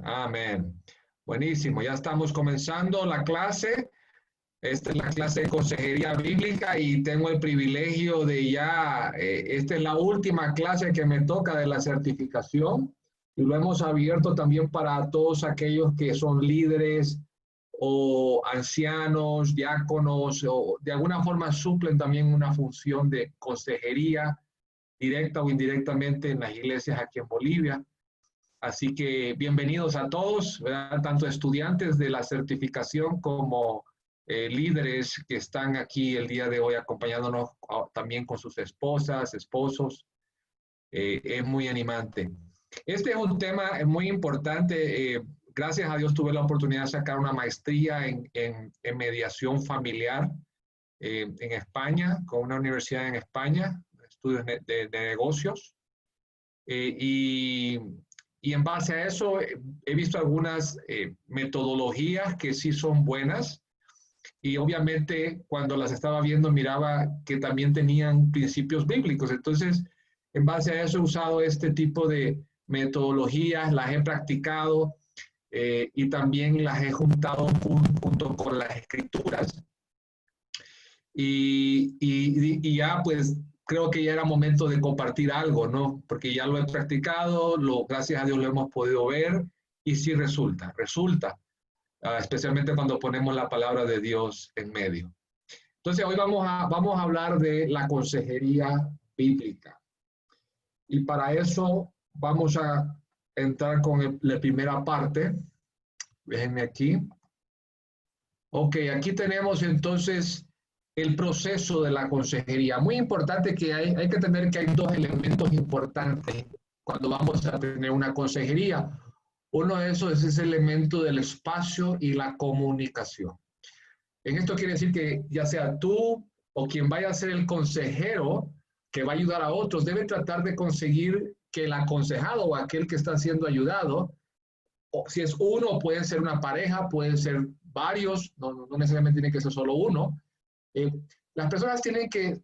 Amén. Buenísimo, ya estamos comenzando la clase. Esta es la clase de consejería bíblica y tengo el privilegio de esta es la última clase que me toca de la certificación y lo hemos abierto también para todos aquellos que son líderes o ancianos, diáconos o de alguna forma suplen también una función de consejería directa o indirectamente en las iglesias aquí en Bolivia. Así que bienvenidos a todos, ¿verdad? Tanto estudiantes de la certificación como líderes que están aquí el día de hoy acompañándonos también con sus esposas, esposos. Es muy animante. Este es un tema muy importante. Gracias a Dios tuve la oportunidad de sacar una maestría en mediación familiar en España, con una universidad en España, estudios de negocios. Y en base a eso he visto algunas metodologías que sí son buenas y obviamente cuando las estaba viendo miraba que también tenían principios bíblicos. Entonces, en base a eso he usado este tipo de metodologías, las he practicado y también las he juntado junto con las escrituras. Y ya pues creo que ya era momento de compartir algo, ¿no? Porque ya lo he practicado, gracias a Dios lo hemos podido ver y sí resulta, especialmente cuando ponemos la palabra de Dios en medio. Entonces hoy vamos a hablar de la consejería bíblica. Y para eso vamos a entrar con la primera parte. Déjenme aquí. Ok, aquí tenemos entonces el proceso de la consejería. Muy importante que hay que tener que hay dos elementos importantes cuando vamos a tener una consejería. Uno de esos es ese elemento del espacio y la comunicación. En esto quiere decir que ya sea tú o quien vaya a ser el consejero que va a ayudar a otros, debe tratar de conseguir que el aconsejado o aquel que está siendo ayudado, o si es uno, puede ser una pareja, pueden ser varios, no necesariamente tiene que ser solo uno. Las personas tienen que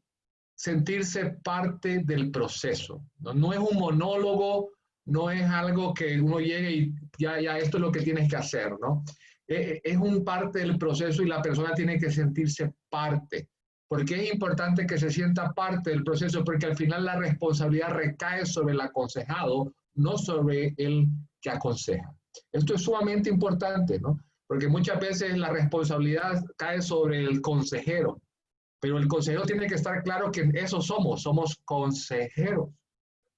sentirse parte del proceso, ¿no? No es un monólogo, no es algo que uno llegue y ya esto es lo que tienes que hacer, ¿no? Es un parte del proceso y la persona tiene que sentirse parte. ¿Por qué es importante que se sienta parte del proceso? Porque al final la responsabilidad recae sobre el aconsejado, no sobre el que aconseja. Esto es sumamente importante, ¿no? Porque muchas veces la responsabilidad cae sobre el consejero, pero el consejero tiene que estar claro que eso somos consejeros,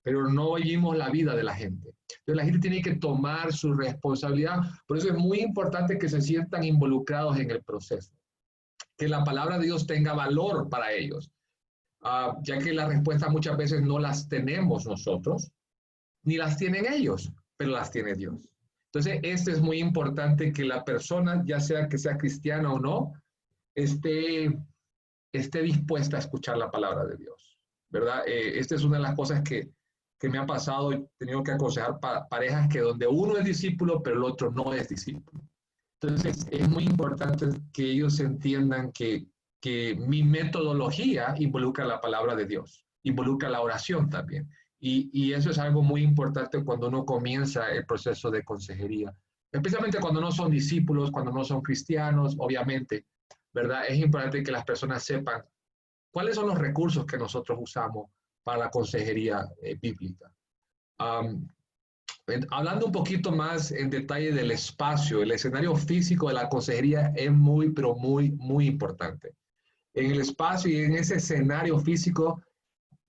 pero no vivimos la vida de la gente. Entonces la gente tiene que tomar su responsabilidad, por eso es muy importante que se sientan involucrados en el proceso, que la palabra de Dios tenga valor para ellos, ya que las respuestas muchas veces no las tenemos nosotros, ni las tienen ellos, pero las tiene Dios. Entonces, es muy importante que la persona, ya sea que sea cristiana o no, esté dispuesta a escuchar la palabra de Dios, ¿verdad? Esta es una de las cosas que me ha pasado. He tenido que aconsejar parejas que donde uno es discípulo, pero el otro no es discípulo. Entonces, es muy importante que ellos entiendan que mi metodología involucra la palabra de Dios, involucra la oración también. Y eso es algo muy importante cuando uno comienza el proceso de consejería, especialmente cuando no son discípulos, cuando no son cristianos, obviamente, ¿verdad? Es importante que las personas sepan cuáles son los recursos que nosotros usamos para la consejería bíblica. Hablando un poquito más en detalle del espacio, el escenario físico de la consejería es pero muy importante. En el espacio y en ese escenario físico,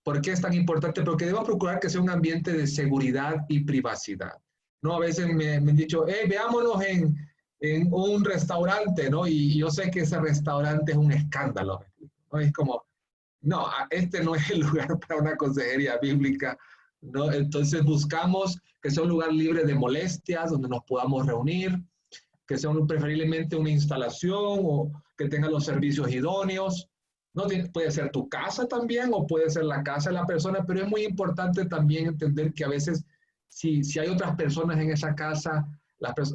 ¿por qué es tan importante? Porque debo procurar que sea un ambiente de seguridad y privacidad. ¿No? A veces me han dicho, veámonos en un restaurante, ¿no? Y yo sé que ese restaurante es un escándalo, ¿no? Es como, no, este no es el lugar para una consejería bíblica, ¿no? Entonces buscamos que sea un lugar libre de molestias, donde nos podamos reunir, que sea preferiblemente una instalación o que tenga los servicios idóneos. No puede ser tu casa también o puede ser la casa de la persona, pero es muy importante también entender que a veces si hay otras personas en esa casa,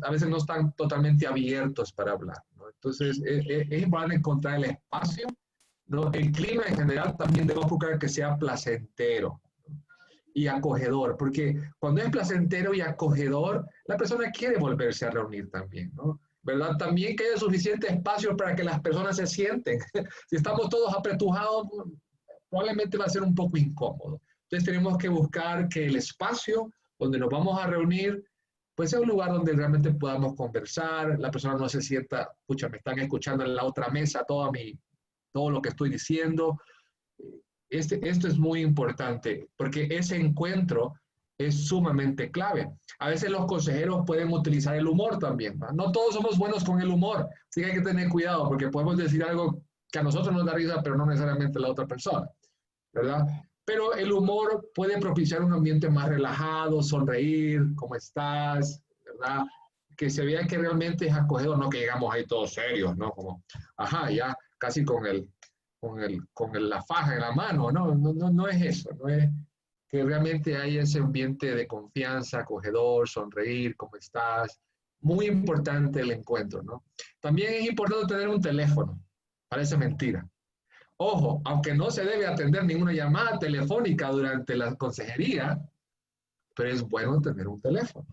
a veces no están totalmente abiertos para hablar, ¿no? Entonces es importante encontrar el espacio, ¿no? El clima en general también debemos procurar que sea placentero, ¿no? y acogedor, porque cuando es placentero y acogedor, la persona quiere volverse a reunir también, ¿no? ¿Verdad? También que haya suficiente espacio para que las personas se sienten. Si estamos todos apretujados, probablemente va a ser un poco incómodo. Entonces tenemos que buscar que el espacio donde nos vamos a reunir, pues sea un lugar donde realmente podamos conversar, la persona no se sienta, pucha, me están escuchando en la otra mesa todo lo que estoy diciendo. Esto es muy importante porque ese encuentro es sumamente clave. A veces los consejeros pueden utilizar el humor también, ¿no? No todos somos buenos con el humor, así que hay que tener cuidado porque podemos decir algo que a nosotros nos da risa, pero no necesariamente a la otra persona, ¿verdad? Pero el humor puede propiciar un ambiente más relajado, sonreír, ¿cómo estás? ¿Verdad? Que se vea que realmente es acogedor, no que llegamos ahí todos serios, ¿no? Como, ajá, ya casi la faja en la mano, no es eso, no es que realmente hay ese ambiente de confianza, acogedor, sonreír, ¿cómo estás? Muy importante el encuentro, ¿no? También es importante tener un teléfono, parece mentira. Ojo, aunque no se debe atender ninguna llamada telefónica durante la consejería, pero es bueno tener un teléfono,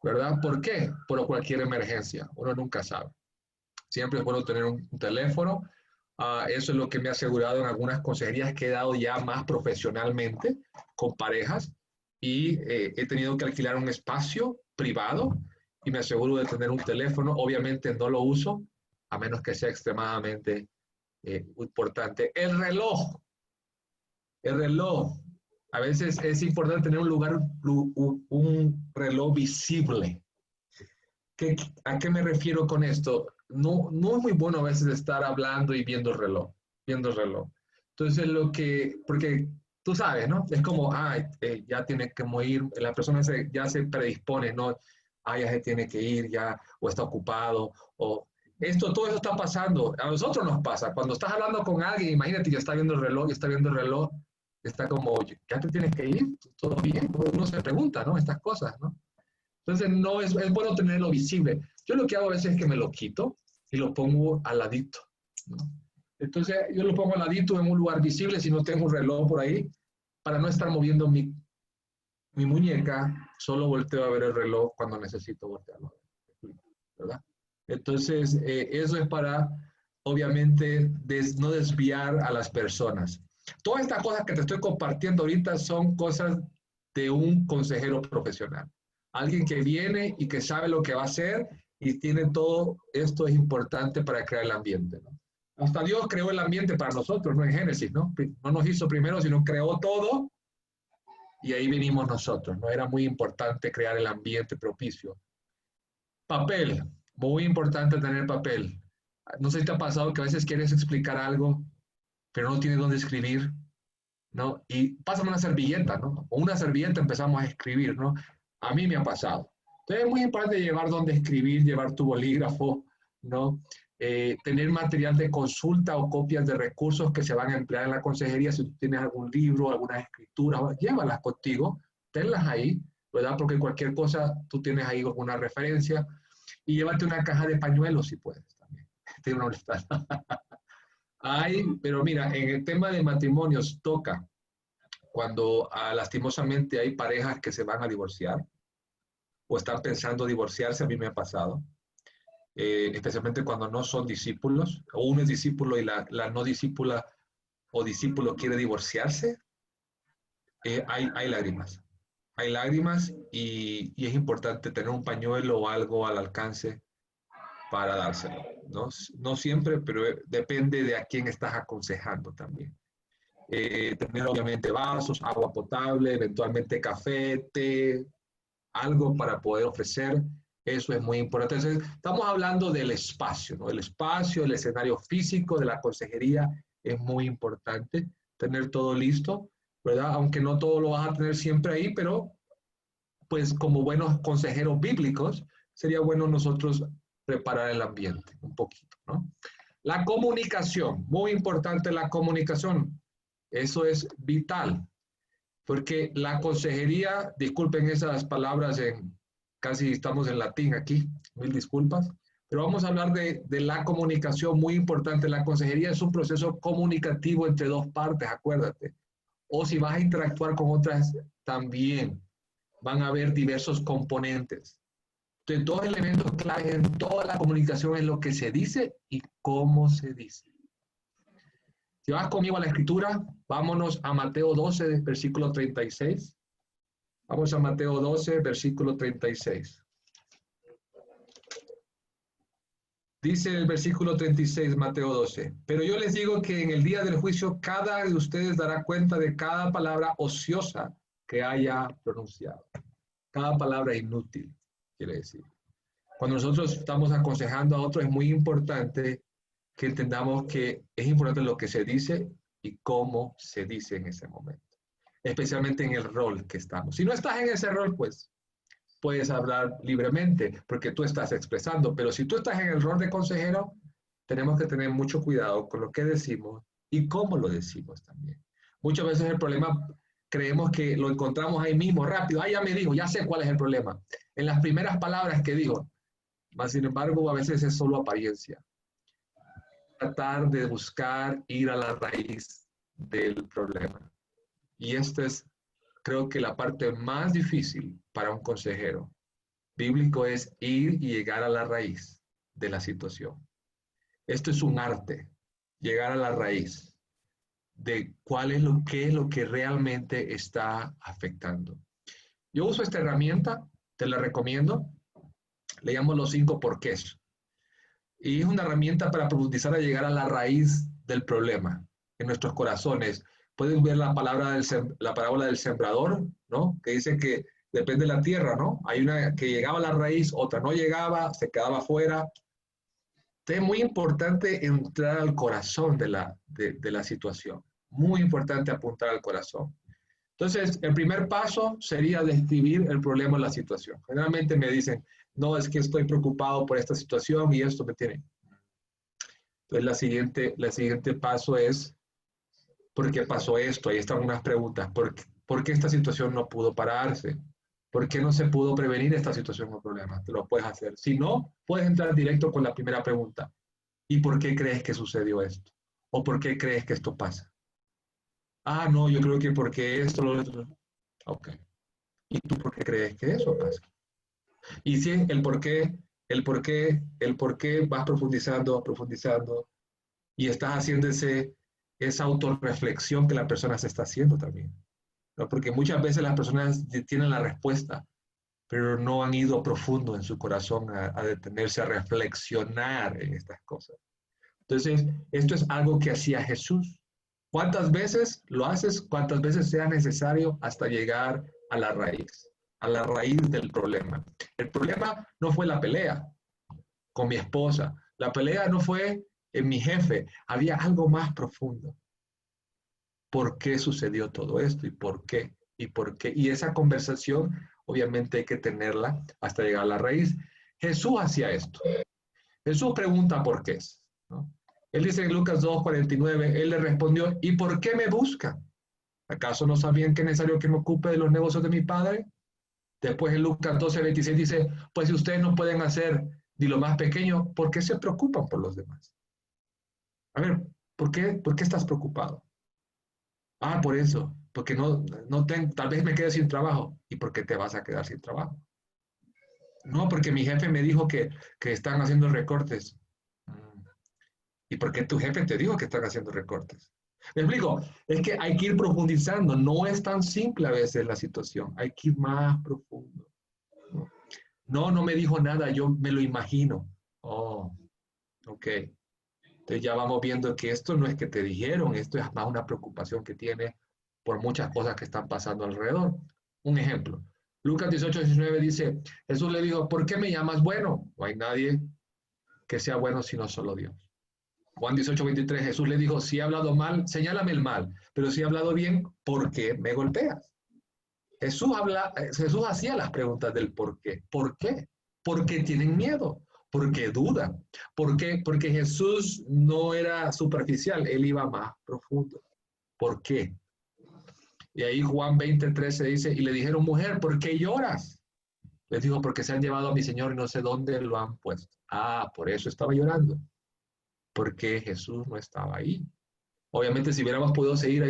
¿verdad? ¿Por qué? Por cualquier emergencia, uno nunca sabe. Siempre es bueno tener un teléfono. Eso es lo que me ha asegurado en algunas consejerías que he dado ya más profesionalmente con parejas y he tenido que alquilar un espacio privado y me aseguro de tener un teléfono. Obviamente no lo uso a menos que sea extremadamente importante. El reloj. A veces es importante tener un lugar, un reloj visible. ¿A qué me refiero con esto? No es muy bueno a veces estar hablando y viendo el reloj. Entonces, porque tú sabes, ¿no? Es como, ya tiene que ir, la persona ya se predispone, ¿no? Ya se tiene que ir, ya, o está ocupado, o todo eso está pasando. A nosotros nos pasa. Cuando estás hablando con alguien, imagínate, ya está viendo el reloj, está como, ya te tienes que ir, todo bien. Uno se pregunta, ¿no? Estas cosas, ¿no? Entonces, no es bueno tenerlo visible. Yo lo que hago a veces es que me lo quito y lo pongo al ladito, ¿no? Entonces, yo lo pongo al ladito en un lugar visible si no tengo un reloj por ahí, para no estar moviendo mi muñeca, solo volteo a ver el reloj cuando necesito voltearlo, ¿verdad? Entonces, eso es para, obviamente, no desviar a las personas. Todas estas cosas que te estoy compartiendo ahorita son cosas de un consejero profesional. Alguien que viene y que sabe lo que va a hacer y tiene todo esto es importante para crear el ambiente, ¿no? Hasta Dios creó el ambiente para nosotros, no en Génesis, ¿no? No nos hizo primero, sino creó todo y ahí venimos nosotros, ¿no? Era muy importante crear el ambiente propicio. Papel, muy importante tener papel. No sé si te ha pasado que a veces quieres explicar algo, pero no tienes dónde escribir, ¿no? Y pásame una servilleta, ¿no? O una servilleta empezamos a escribir, ¿no? A mí me ha pasado. Entonces es muy importante llevar dónde escribir, llevar tu bolígrafo, ¿no? Tener material de consulta o copias de recursos que se van a emplear en la consejería. Si tú tienes algún libro, algunas escrituras, llévalas contigo, tenlas ahí, ¿verdad? Porque cualquier cosa tú tienes ahí alguna referencia y llévate una caja de pañuelos si puedes también. Tiene una pero mira, en el tema de matrimonios toca cuando lastimosamente hay parejas que se van a divorciar o están pensando divorciarse, a mí me ha pasado, especialmente cuando no son discípulos, o uno es discípulo y la no discípula o discípulo quiere divorciarse, hay lágrimas. Hay lágrimas y es importante tener un pañuelo o algo al alcance para dárselo, ¿no? No siempre, pero depende de a quién estás aconsejando también. Tener obviamente vasos, agua potable, eventualmente café, té, algo para poder ofrecer, eso es muy importante. Entonces, estamos hablando del espacio, ¿no? El espacio, el escenario físico de la consejería es muy importante, tener todo listo, ¿verdad? Aunque no todo lo vas a tener siempre ahí, pero pues como buenos consejeros bíblicos, sería bueno nosotros preparar el ambiente un poquito, ¿no? La comunicación, muy importante la comunicación, eso es vital, porque la consejería, disculpen esas palabras, casi estamos en latín aquí, mil disculpas, pero vamos a hablar de la comunicación, muy importante. La consejería es un proceso comunicativo entre dos partes, acuérdate. O si vas a interactuar con otras también van a haber diversos componentes. Entonces, dos elementos claves en toda la comunicación es lo que se dice y cómo se dice. Si vas conmigo a la escritura, vámonos a Mateo 12, versículo 36. Vamos a Mateo 12, versículo 36. Dice el versículo 36, Mateo 12, pero yo les digo que en el día del juicio cada de ustedes dará cuenta de cada palabra ociosa que haya pronunciado. Cada palabra inútil, quiere decir. Cuando nosotros estamos aconsejando a otros es muy importante que entendamos que es importante lo que se dice y cómo se dice en ese momento, especialmente en el rol que estamos. Si no estás en ese rol, pues puedes hablar libremente porque tú estás expresando, pero si tú estás en el rol de consejero, tenemos que tener mucho cuidado con lo que decimos y cómo lo decimos también. Muchas veces el problema creemos que lo encontramos ahí mismo, rápido. Ah, ya me dijo, ya sé cuál es el problema. En las primeras palabras que dijo, mas sin embargo, a veces es solo apariencia. Tratar de buscar ir a la raíz del problema. Y esta es, creo que la parte más difícil para un consejero bíblico es ir y llegar a la raíz de la situación. Esto es un arte, llegar a la raíz de qué es lo que realmente está afectando. Yo uso esta herramienta, te la recomiendo, le llamo los 5 porqués. Y es una herramienta para profundizar a llegar a la raíz del problema en nuestros corazones. Pueden ver la parábola del sembrador, ¿no? Que dice que depende de la tierra, ¿no? Hay una que llegaba a la raíz, otra no llegaba, se quedaba fuera. Entonces es muy importante entrar al corazón de la situación. Muy importante apuntar al corazón. Entonces, el primer paso sería describir el problema o la situación. Generalmente me dicen, no, es que estoy preocupado por esta situación y esto me tiene. Entonces, la siguiente paso es, ¿por qué pasó esto? Ahí están unas preguntas. ¿Por qué esta situación no pudo pararse? ¿Por qué no se pudo prevenir esta situación o problema? Te lo puedes hacer. Si no, puedes entrar directo con la primera pregunta. ¿Y por qué crees que sucedió esto? ¿O por qué crees que esto pasa? Ah, no, yo creo que porque esto, lo otro. Ok. ¿Y tú por qué crees que eso pasa? Y si el por qué vas profundizando, profundizando, y estás haciendo esa autorreflexión que la persona se está haciendo también, ¿no? Porque muchas veces las personas tienen la respuesta, pero no han ido profundo en su corazón a detenerse a reflexionar en estas cosas. Entonces, esto es algo que hacía Jesús. ¿Cuántas veces lo haces? ¿Cuántas veces sea necesario hasta llegar a la raíz del problema? El problema no fue la pelea con mi esposa, la pelea no fue en mi jefe, había algo más profundo. ¿Por qué sucedió todo esto? ¿Y por qué? ¿Y por qué? Y esa conversación, obviamente, hay que tenerla hasta llegar a la raíz. Jesús hacía esto. Jesús pregunta por qué, ¿no? Él dice en Lucas 2:49, él le respondió, ¿y por qué me buscan? ¿Acaso no sabían que es necesario que me ocupe de los negocios de mi padre? Después en Lucas 12:26 dice, pues si ustedes no pueden hacer ni lo más pequeño, ¿por qué se preocupan por los demás? A ver, ¿por qué estás preocupado? Ah, por eso, porque tal vez me quede sin trabajo. ¿Y por qué te vas a quedar sin trabajo? No, porque mi jefe me dijo que están haciendo recortes. ¿Y por qué tu jefe te dijo que están haciendo recortes? Me explico, es que hay que ir profundizando, no es tan simple a veces la situación, hay que ir más profundo. No me dijo nada, yo me lo imagino. Oh, ok. Entonces ya vamos viendo que esto no es que te dijeron, esto es más una preocupación que tiene por muchas cosas que están pasando alrededor. Un ejemplo, Lucas 18:19 dice, Jesús le dijo, ¿por qué me llamas bueno? No hay nadie que sea bueno sino solo Dios. Juan 18:23, Jesús le dijo, si he hablado mal, señálame el mal, pero si he hablado bien, ¿por qué me golpeas? Jesús hacía las preguntas del por qué. ¿Por qué? Porque tienen miedo, porque dudan. ¿Por qué? Porque Jesús no era superficial, él iba más profundo. ¿Por qué? Y ahí Juan 20:13 dice, y le dijeron, mujer, ¿por qué lloras? Les dijo, porque se han llevado a mi Señor y no sé dónde lo han puesto. Ah, por eso estaba llorando, porque Jesús no estaba ahí. Obviamente, si hubiéramos podido seguir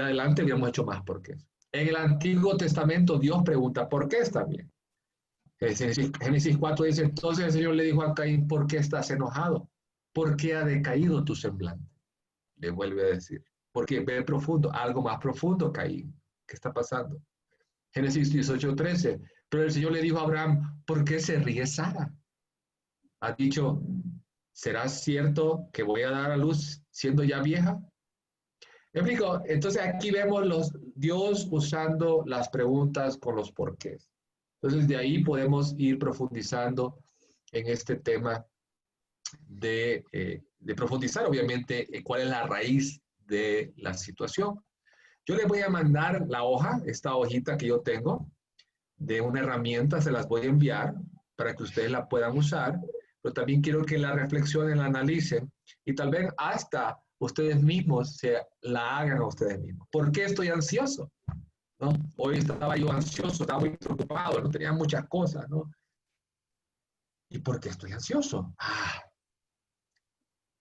adelante, hubiéramos hecho más porqués. En el Antiguo Testamento Dios pregunta, ¿por qué está bien? Génesis 4 dice, entonces el Señor le dijo a Caín, ¿por qué estás enojado? ¿Por qué ha decaído tu semblante? Le vuelve a decir, porque ve profundo, algo más profundo, Caín. ¿Qué está pasando? Génesis 18:13. Pero el Señor le dijo a Abraham, ¿por qué se ríe Sara? Ha dicho, ¿será cierto que voy a dar a luz siendo ya vieja? ¿Me explico? Entonces aquí vemos Dios usando las preguntas con los porqués. Entonces de ahí podemos ir profundizando en este tema de profundizar, obviamente, cuál es la raíz de la situación. Yo les voy a mandar la hoja, esta hojita que yo tengo, de una herramienta, se las voy a enviar para que ustedes la puedan usar, pero también quiero que la reflexionen, la analicen y tal vez hasta ustedes mismos se la hagan a ustedes mismos. ¿Por qué estoy ansioso? ¿No? Hoy estaba yo ansioso, estaba muy preocupado, no tenía muchas cosas, ¿no? ¿Y por qué estoy ansioso?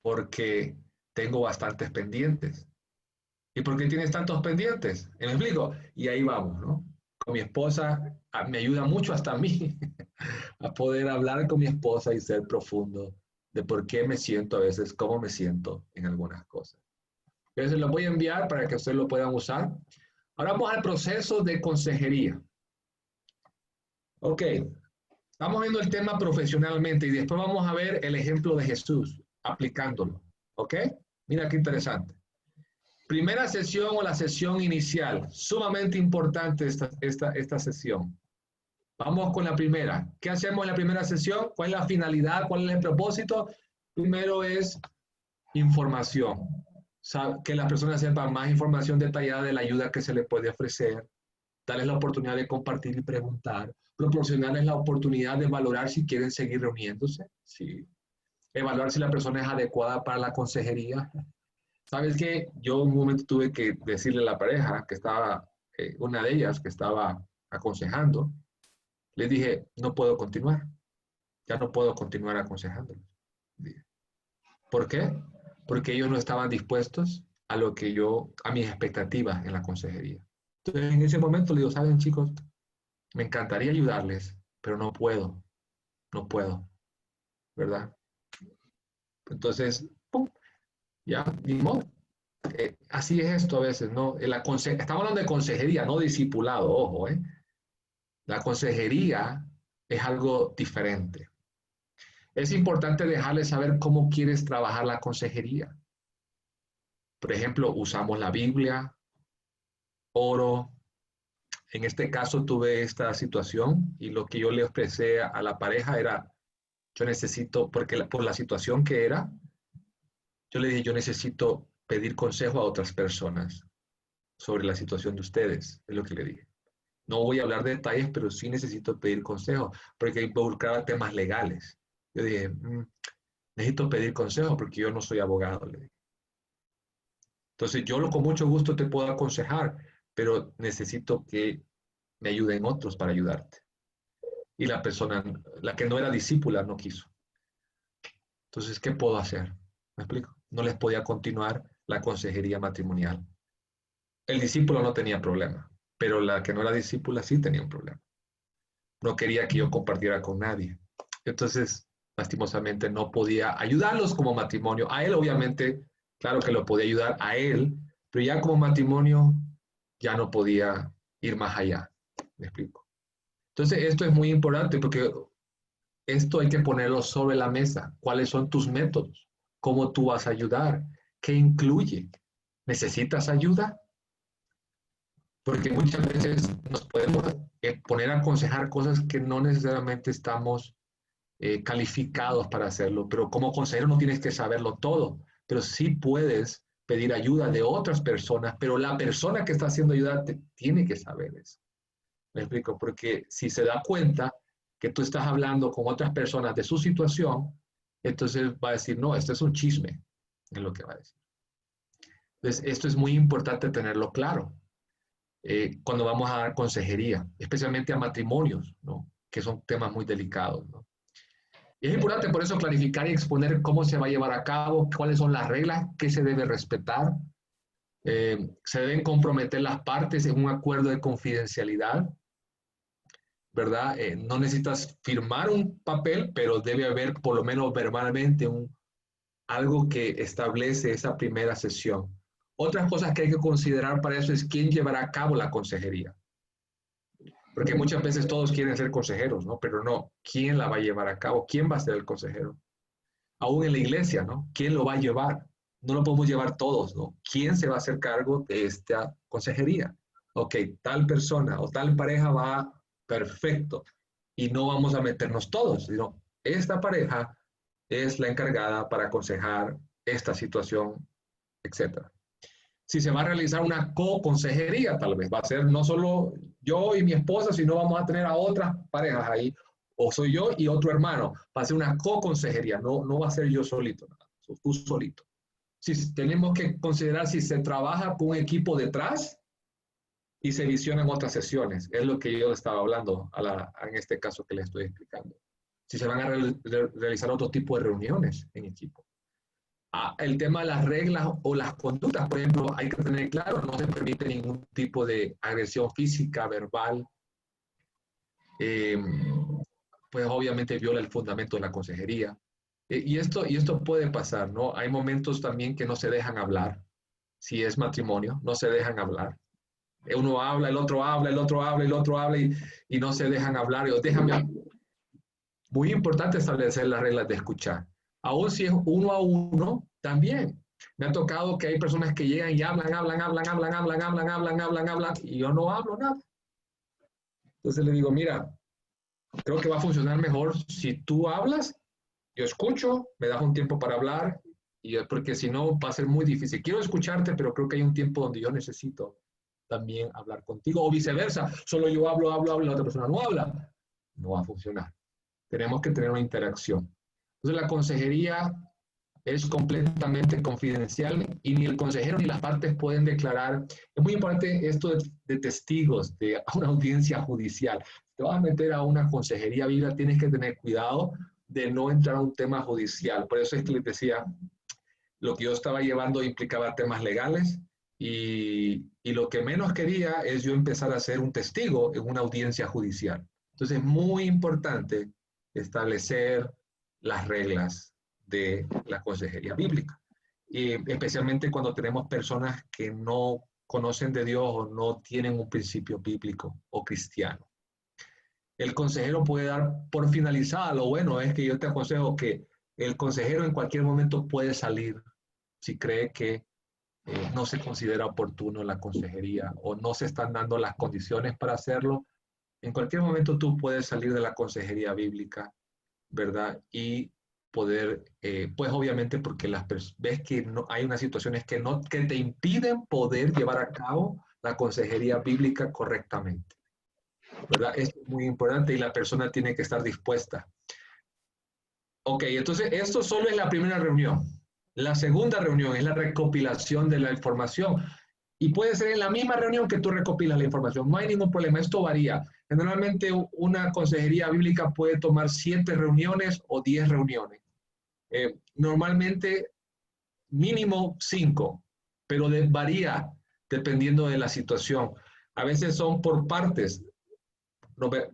Porque tengo bastantes pendientes. ¿Y por qué tienes tantos pendientes? ¿Me explico? Y ahí vamos, ¿no? Con mi esposa me ayuda mucho hasta a mí a poder hablar con mi esposa y ser profundo de por qué me siento a veces, cómo me siento en algunas cosas. Entonces lo voy a enviar para que ustedes lo puedan usar. Ahora vamos al proceso de consejería. Ok, estamos viendo el tema profesionalmente y después vamos a ver el ejemplo de Jesús aplicándolo. ¿Ok? Mira qué interesante. Primera sesión o la sesión inicial. Sumamente importante esta sesión. Vamos con la primera. ¿Qué hacemos en la primera sesión? ¿Cuál es la finalidad? ¿Cuál es el propósito? Primero es información. Que las personas sepan más información detallada de la ayuda que se les puede ofrecer, darles la oportunidad de compartir y preguntar, proporcionarles la oportunidad de valorar si quieren seguir reuniéndose, sí. Evaluar si la persona es adecuada para la consejería. ¿Sabes qué? Yo en un momento tuve que decirle a la pareja que estaba, una de ellas que estaba aconsejando, les dije, no puedo continuar, ya no puedo continuar aconsejándolos. ¿Por qué? Porque ellos no estaban dispuestos a lo que yo, a mis expectativas en la consejería. Entonces en ese momento le digo, saben chicos, me encantaría ayudarles, pero no puedo, no puedo, ¿verdad? Entonces, ¡pum! Ya, ni modo. Así es esto a veces, ¿no? Estamos hablando de consejería, no discipulado, ojo, ¿eh? La consejería es algo diferente. Es importante dejarles saber cómo quieres trabajar la consejería. Por ejemplo, usamos la Biblia, oro. En este caso tuve esta situación y lo que yo le expresé a la pareja era, yo necesito, porque por la situación que era, yo le dije, yo necesito pedir consejo a otras personas sobre la situación de ustedes, es lo que le dije. No voy a hablar de detalles, pero sí necesito pedir consejo, porque involucraba temas legales. Yo dije, necesito pedir consejo porque yo no soy abogado, le dije. Entonces, yo con mucho gusto te puedo aconsejar, pero necesito que me ayuden otros para ayudarte. Y la persona, la que no era discípula, no quiso. Entonces, ¿qué puedo hacer? ¿Me explico? No les podía continuar la consejería matrimonial. El discípulo no tenía problema, pero la que no era discípula sí tenía un problema. No quería que yo compartiera con nadie. Entonces, lastimosamente, no podía ayudarlos como matrimonio. A él, obviamente, claro que lo podía ayudar a él, pero ya como matrimonio ya no podía ir más allá. ¿Me explico? Entonces, esto es muy importante porque esto hay que ponerlo sobre la mesa. ¿Cuáles son tus métodos? ¿Cómo tú vas a ayudar? ¿Qué incluye? ¿Necesitas ayuda? Porque muchas veces nos podemos poner a aconsejar cosas que no necesariamente estamos calificados para hacerlo, pero como consejero no tienes que saberlo todo, pero sí puedes pedir ayuda de otras personas, pero la persona que está haciendo ayuda tiene que saber eso. ¿Me explico? Porque si se da cuenta que tú estás hablando con otras personas de su situación, entonces va a decir, no, esto es un chisme, es lo que va a decir. Entonces, esto es muy importante tenerlo claro cuando vamos a dar consejería, especialmente a matrimonios, ¿no? Que son temas muy delicados, ¿no? Y es importante por eso clarificar y exponer cómo se va a llevar a cabo, cuáles son las reglas, qué se debe respetar, Se deben comprometer las partes en un acuerdo de confidencialidad, ¿verdad? No necesitas firmar un papel, pero debe haber por lo menos verbalmente algo que establece esa primera sesión. Otras cosas que hay que considerar para eso es quién llevará a cabo la consejería. Porque muchas veces todos quieren ser consejeros, ¿no? Pero no, ¿quién la va a llevar a cabo? ¿Quién va a ser el consejero? Aún en la iglesia, ¿no? ¿Quién lo va a llevar? No lo podemos llevar todos, ¿no? ¿Quién se va a hacer cargo de esta consejería? Ok, tal persona o tal pareja va perfecto y no vamos a meternos todos, sino esta pareja es la encargada para aconsejar esta situación, etcétera. Si se va a realizar una co-consejería, tal vez va a ser no solo yo y mi esposa, sino vamos a tener a otras parejas ahí, o soy yo y otro hermano, va a ser una co-consejería, no va a ser yo solito, tú solito. Si tenemos que considerar si se trabaja con un equipo detrás y se visionan otras sesiones, es lo que yo estaba hablando en este caso que le estoy explicando. Si se van a realizar otro tipo de reuniones en equipo. El tema de las reglas o las conductas, por ejemplo, hay que tener claro, no se permite ningún tipo de agresión física, verbal, eh, pues obviamente viola el fundamento de la consejería. Y esto puede pasar, ¿no? Hay momentos también que no se dejan hablar, si es matrimonio, no se dejan hablar. Uno habla, el otro habla, el otro habla, el otro habla y no se dejan hablar. Muy importante establecer las reglas de escuchar. Aún si es uno a uno, también. Me ha tocado que hay personas que llegan y hablan, y yo no hablo nada. Entonces le digo, mira, creo que va a funcionar mejor si tú hablas, yo escucho, me das un tiempo para hablar, porque si no va a ser muy difícil. Quiero escucharte, pero creo que hay un tiempo donde yo necesito también hablar contigo, o viceversa. Solo yo hablo, y la otra persona no habla. No va a funcionar. Tenemos que tener una interacción. Entonces la consejería es completamente confidencial y ni el consejero ni las partes pueden declarar. Es muy importante esto de testigos, de una audiencia judicial. Si te vas a meter a una consejería bíblica, tienes que tener cuidado de no entrar a un tema judicial. Por eso es que les decía, lo que yo estaba llevando implicaba temas legales y lo que menos quería es yo empezar a ser un testigo en una audiencia judicial. Entonces es muy importante establecer las reglas de la consejería bíblica, y especialmente cuando tenemos personas que no conocen de Dios o no tienen un principio bíblico o cristiano. El consejero puede dar por finalizada, lo bueno es que yo te aconsejo que el consejero en cualquier momento puede salir si cree que no se considera oportuno la consejería o no se están dando las condiciones para hacerlo. En cualquier momento tú puedes salir de la consejería bíblica, ¿verdad? Y poder, pues obviamente porque ves que no, hay unas situaciones que te impiden poder llevar a cabo la consejería bíblica correctamente, ¿verdad? Esto es muy importante y la persona tiene que estar dispuesta. Ok, entonces esto solo es la primera reunión. La segunda reunión es la recopilación de la información. Y puede ser en la misma reunión que tú recopilas la información. No hay ningún problema, esto varía. Generalmente una consejería bíblica puede tomar 7 reuniones o 10 reuniones. Normalmente mínimo 5, pero varía dependiendo de la situación. A veces son por partes.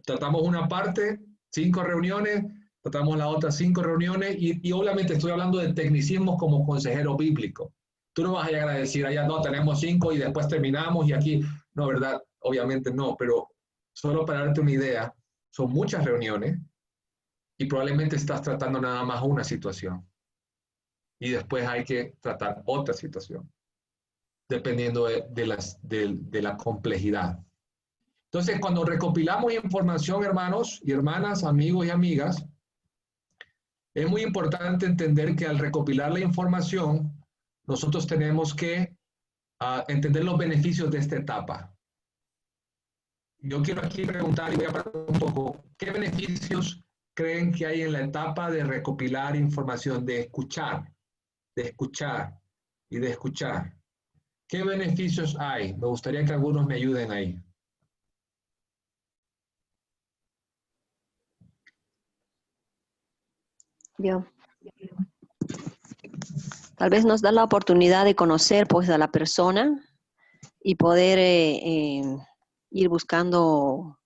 Tratamos una parte, 5 reuniones, tratamos las otras 5 reuniones y obviamente estoy hablando de tecnicismos como consejero bíblico. Tú no vas a llegar a decir, allá no, tenemos 5 y después terminamos y aquí, no, ¿verdad? Obviamente no, pero solo para darte una idea, son muchas reuniones y probablemente estás tratando nada más una situación y después hay que tratar otra situación, dependiendo de la complejidad. Entonces, cuando recopilamos información, hermanos y hermanas, amigos y amigas, es muy importante entender que al recopilar la información, nosotros tenemos que entender los beneficios de esta etapa. Yo quiero aquí preguntar y voy a preguntar un poco, ¿qué beneficios creen que hay en la etapa de recopilar información, de escuchar y de escuchar? ¿Qué beneficios hay? Me gustaría que algunos me ayuden ahí. Yo. Tal vez nos da la oportunidad de conocer pues a la persona y poder ir buscando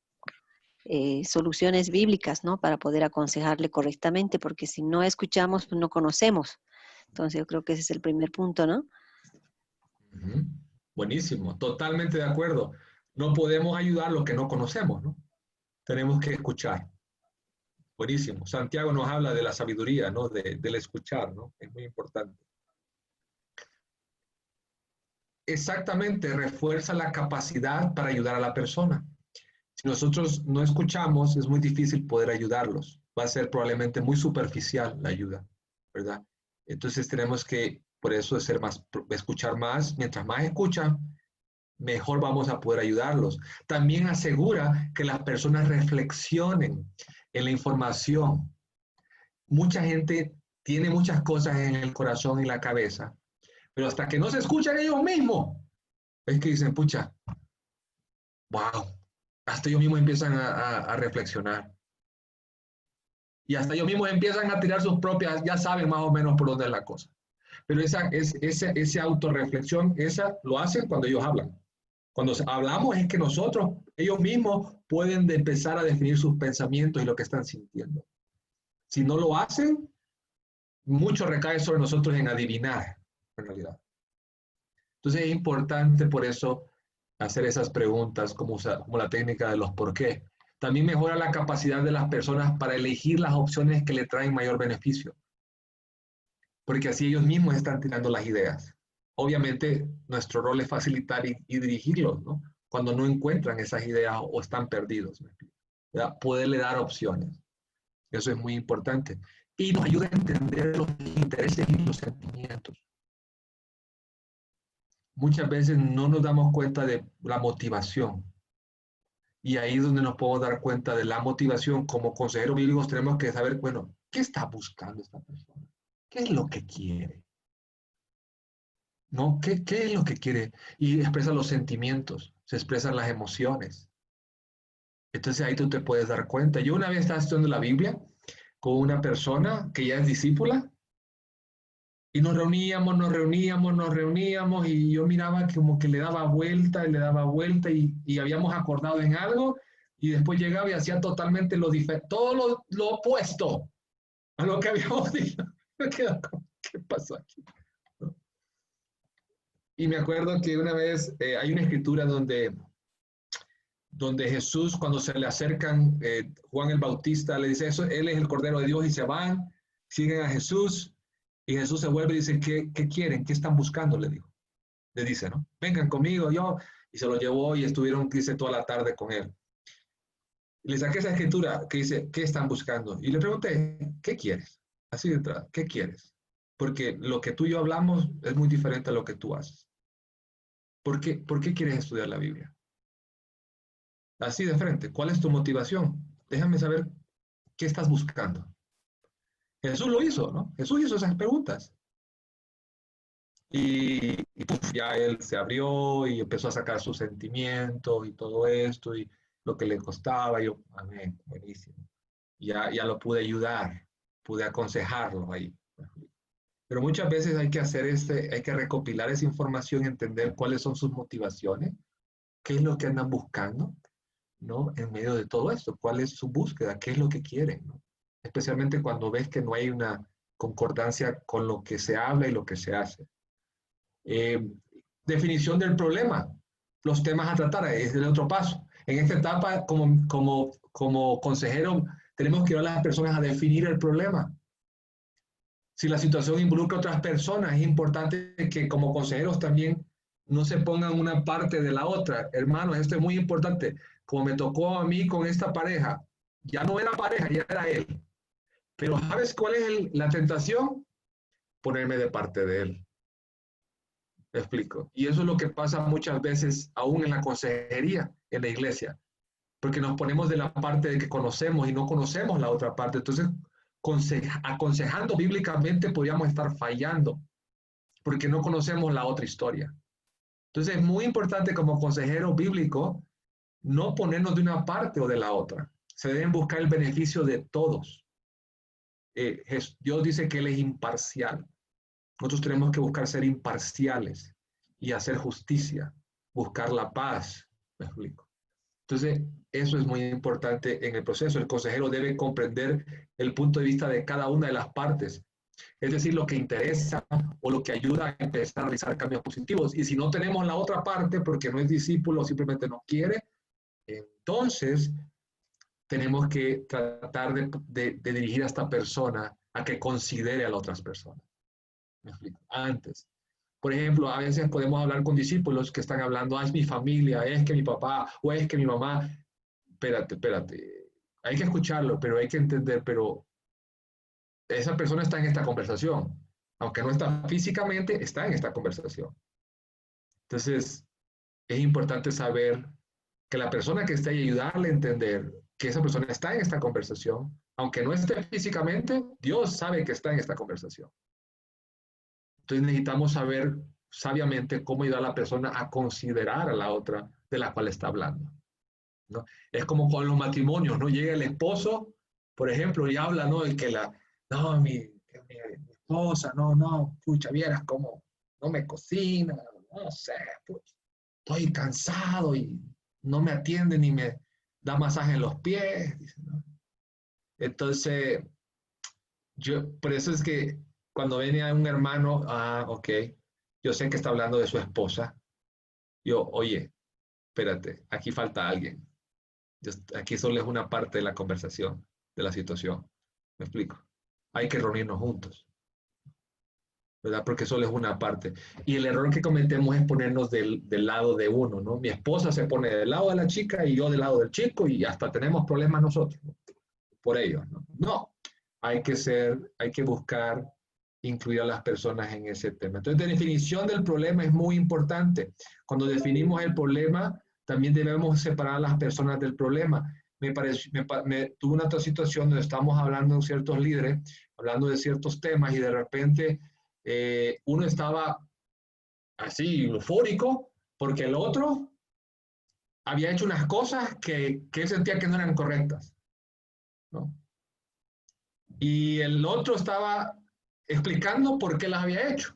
soluciones bíblicas, ¿no? Para poder aconsejarle correctamente, porque si no escuchamos, pues no conocemos. Entonces yo creo que ese es el primer punto, ¿no? Ujú. Buenísimo, totalmente de acuerdo. No podemos ayudar lo que no conocemos, ¿no? Tenemos que escuchar. Buenísimo. Santiago nos habla de la sabiduría, ¿no? Del escuchar, ¿no? Es muy importante. Exactamente, refuerza la capacidad para ayudar a la persona. Si nosotros no escuchamos, es muy difícil poder ayudarlos. Va a ser probablemente muy superficial la ayuda, ¿verdad? Entonces tenemos que, por eso, escuchar más. Mientras más escuchan, mejor vamos a poder ayudarlos. También asegura que las personas reflexionen en la información. Mucha gente tiene muchas cosas en el corazón y la cabeza, pero hasta que no se escuchan ellos mismos, es que dicen, pucha, wow, hasta ellos mismos empiezan a reflexionar. Y hasta ellos mismos empiezan a tirar sus propias, ya saben más o menos por dónde es la cosa. Pero esa autorreflexión, esa lo hacen cuando ellos hablan. Cuando hablamos es que nosotros, ellos mismos pueden empezar a definir sus pensamientos y lo que están sintiendo. Si no lo hacen, mucho recae sobre nosotros en adivinar, en realidad. Entonces es importante por eso hacer esas preguntas como la técnica de los por qué. También mejora la capacidad de las personas para elegir las opciones que le traen mayor beneficio, porque así ellos mismos están tirando las ideas. Obviamente nuestro rol es facilitar y dirigirlos, ¿no? Cuando no encuentran esas ideas o están perdidos, ¿verdad? Poderle dar opciones. Eso es muy importante. Y nos ayuda a entender los intereses y los sentimientos. Muchas veces no nos damos cuenta de la motivación. Y ahí es donde nos podemos dar cuenta de la motivación. Como consejeros bíblicos tenemos que saber, bueno, ¿qué está buscando esta persona? ¿Qué es lo que quiere? ¿No? ¿Qué es lo que quiere? Y expresa los sentimientos, se expresan las emociones. Entonces ahí tú te puedes dar cuenta. Yo una vez estaba estudiando la Biblia con una persona que ya es discípula y nos reuníamos y yo miraba como que le daba vuelta y le daba vuelta y habíamos acordado en algo y después llegaba y hacía totalmente todo lo opuesto a lo que habíamos dicho. Me quedo como, ¿qué pasó aquí? ¿No? Y me acuerdo que una vez hay una escritura donde Jesús, cuando se le acercan, Juan el Bautista le dice eso, él es el Cordero de Dios y se van, siguen a Jesús y Jesús se vuelve y dice, ¿qué quieren? ¿Qué están buscando? Le dijo. Le dice, ¿no? Vengan conmigo, yo. Y se lo llevó y estuvieron, dice, toda la tarde con él. Y le saqué esa escritura que dice, ¿qué están buscando? Y le pregunté, ¿qué quieres? Así de entrada, ¿qué quieres? Porque lo que tú y yo hablamos es muy diferente a lo que tú haces. ¿Por qué quieres estudiar la Biblia? Así de frente, ¿cuál es tu motivación? Déjame saber qué estás buscando. Jesús lo hizo, ¿no? Jesús hizo esas preguntas. Y puf, ya él se abrió y empezó a sacar sus sentimientos y todo esto y lo que le costaba. Y yo, amén, buenísimo. Ya lo pude ayudar, pude aconsejarlo ahí. Pero muchas veces hay que hay que recopilar esa información, entender cuáles son sus motivaciones, qué es lo que andan buscando, ¿no? En medio de todo esto, cuál es su búsqueda, qué es lo que quieren, ¿no? Especialmente cuando ves que no hay una concordancia con lo que se habla y lo que se hace. Eh, Definición del problema, los temas a tratar, es el otro paso. En esta etapa, como consejero, tenemos que ayudar a las personas a definir el problema. Si la situación involucra a otras personas, es importante que como consejeros también no se pongan una parte de la otra. Hermanos, esto es muy importante. Como me tocó a mí con esta pareja, ya no era pareja, ya era él. Pero ¿sabes cuál es la tentación? Ponerme de parte de él. Me explico. Y eso es lo que pasa muchas veces aún en la consejería, en la iglesia, porque nos ponemos de la parte de que conocemos y no conocemos la otra parte. Entonces, aconsejando bíblicamente podríamos estar fallando, porque no conocemos la otra historia. Entonces, es muy importante como consejero bíblico no ponernos de una parte o de la otra. Se deben buscar el beneficio de todos. Dios dice que Él es imparcial. Nosotros tenemos que buscar ser imparciales y hacer justicia, buscar la paz. ¿Me explico? Entonces, eso es muy importante en el proceso. El consejero debe comprender el punto de vista de cada una de las partes, es decir, lo que interesa o lo que ayuda a empezar a realizar cambios positivos. Y si no tenemos la otra parte, porque no es discípulo o simplemente no quiere, entonces tenemos que tratar de dirigir a esta persona a que considere a las otras personas. ¿Me explico? Antes. Por ejemplo, a veces podemos hablar con discípulos que están hablando, es mi familia, es que mi papá o es que mi mamá. Espérate. Hay que escucharlo, pero hay que entender, pero esa persona está en esta conversación. Aunque no está físicamente, está en esta conversación. Entonces, es importante saber que la persona que está ahí, ayudarle a entender que esa persona está en esta conversación, aunque no esté físicamente, Dios sabe que está en esta conversación. Entonces necesitamos saber sabiamente cómo ayudar a la persona a considerar a la otra de la cual está hablando, ¿no? Es como con los matrimonios, ¿no? Llega el esposo, por ejemplo, y habla, ¿no? El que no, mi esposa, no, pucha, vieras cómo no me cocina, no sé, pucha, estoy cansado y no me atiende ni me da masaje en los pies, dice, ¿no? Entonces, por eso es que cuando viene un hermano, ok, yo sé que está hablando de su esposa, oye, espérate, aquí falta alguien. Aquí solo es una parte de la conversación, de la situación. ¿Me explico? Hay que reunirnos juntos, ¿verdad? Porque solo es una parte. Y el error que cometemos es ponernos del lado de uno, ¿no? Mi esposa se pone del lado de la chica y yo del lado del chico y hasta tenemos problemas nosotros, ¿no? Por ellos, ¿no? No, hay que buscar incluir a las personas en ese tema. Entonces, la definición del problema es muy importante. Cuando definimos el problema, también debemos separar a las personas del problema. Tuve una otra situación donde estamos hablando de ciertos líderes, hablando de ciertos temas y de repente uno estaba así eufórico porque el otro había hecho unas cosas que él sentía que no eran correctas, ¿no? Y el otro estaba explicando por qué las había hecho.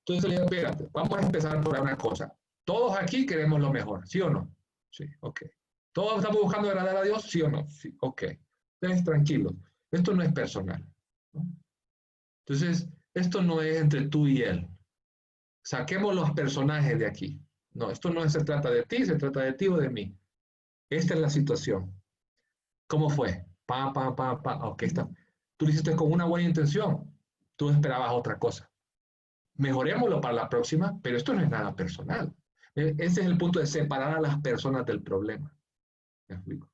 Entonces le digo, espérate, vamos a empezar por una cosa. Todos aquí queremos lo mejor, ¿sí o no? Sí, ok. ¿Todos estamos buscando agradar a Dios? ¿Sí o no? Sí, ok. Entonces, tranquilos. Esto no es personal, ¿no? Entonces, esto no es entre tú y él. Saquemos los personajes de aquí. No, esto no se trata de ti, se trata de ti o de mí. Esta es la situación. ¿Cómo fue? Ok, está. Tú lo hiciste con una buena intención. Tú esperabas otra cosa. Mejorémoslo para la próxima, pero esto no es nada personal. Ese es el punto de separar a las personas del problema. ¿Me explico?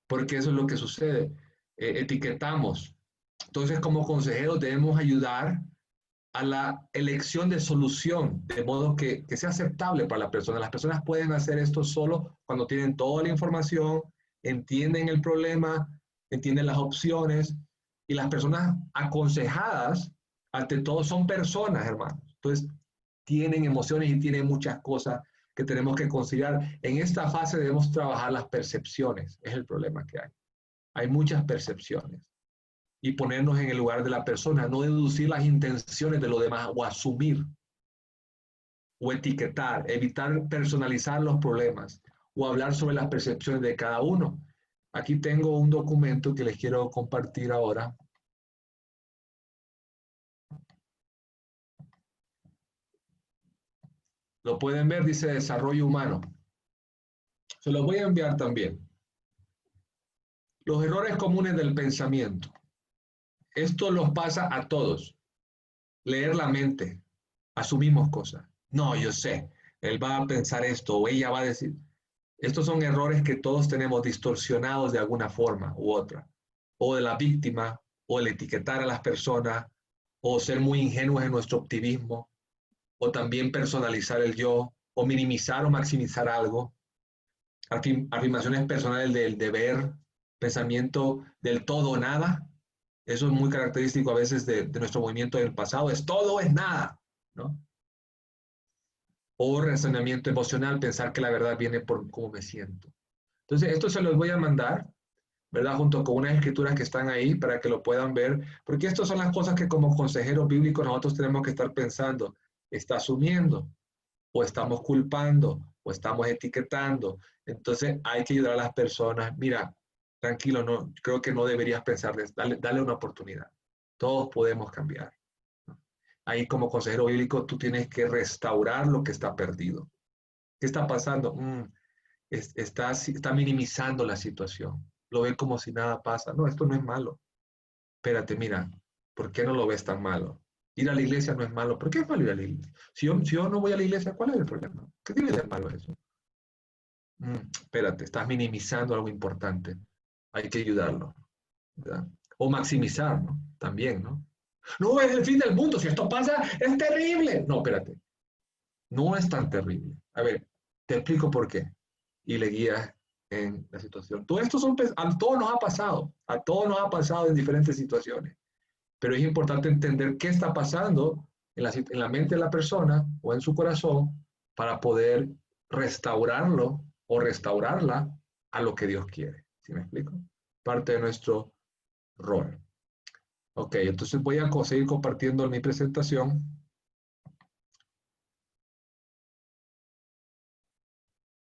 Porque eso es lo que sucede. Etiquetamos. Entonces, como consejeros debemos ayudar a la elección de solución, de modo que sea aceptable para la persona. Las personas pueden hacer esto solo cuando tienen toda la información, entienden el problema, entienden las opciones, y las personas aconsejadas, ante todo, son personas, hermanos. Entonces, tienen emociones y tienen muchas cosas que tenemos que considerar. En esta fase debemos trabajar las percepciones, es el problema que hay. Hay muchas percepciones y ponernos en el lugar de la persona, no deducir las intenciones de los demás o asumir o etiquetar, evitar personalizar los problemas o hablar sobre las percepciones de cada uno. Aquí tengo un documento que les quiero compartir ahora. Lo pueden ver, dice desarrollo humano. Se los voy a enviar también. Los errores comunes del pensamiento. Esto los pasa a todos. Leer la mente. Asumimos cosas. No, yo sé. Él va a pensar esto o ella va a decir. Estos son errores que todos tenemos distorsionados de alguna forma u otra. O de la víctima, o el etiquetar a las personas, o ser muy ingenuos en nuestro optimismo, o también personalizar el yo, o minimizar o maximizar algo. Afirmaciones personales del deber, pensamiento del todo o nada. Eso es muy característico a veces de nuestro movimiento del pasado. Es todo o es nada, ¿no? O razonamiento emocional, pensar que la verdad viene por cómo me siento. Entonces, esto se los voy a mandar. ¿verdad? Junto con unas escrituras que están ahí para que lo puedan ver, porque estas son las cosas que como consejeros bíblicos nosotros tenemos que estar pensando. ¿Está asumiendo? ¿O estamos culpando? ¿O estamos etiquetando? Entonces hay que ayudar a las personas. Mira, tranquilo, no, creo que no deberías pensar, dale una oportunidad. Todos podemos cambiar. Ahí como consejero bíblico tú tienes que restaurar lo que está perdido. ¿Qué está pasando? Está minimizando la situación. Lo ve como si nada pasa. No, esto no es malo. Espérate, mira, ¿por qué no lo ves tan malo? Ir a la iglesia no es malo. ¿Por qué es malo ir a la iglesia? Si yo no voy a la iglesia, ¿cuál es el problema? ¿Qué tiene de malo eso? Espérate, estás minimizando algo importante. Hay que ayudarlo, ¿verdad? O maximizar, ¿no? También, ¿no? No es el fin del mundo. Si esto pasa, es terrible. No, espérate. No es tan terrible. A ver, te explico por qué. Y le guías en la situación. Todo esto a todos nos ha pasado. A todos nos ha pasado en diferentes situaciones. Pero es importante entender qué está pasando en la mente de la persona o en su corazón para poder restaurarlo o restaurarla a lo que Dios quiere. ¿Sí me explico? Parte de nuestro rol. Ok, entonces voy a seguir compartiendo mi presentación.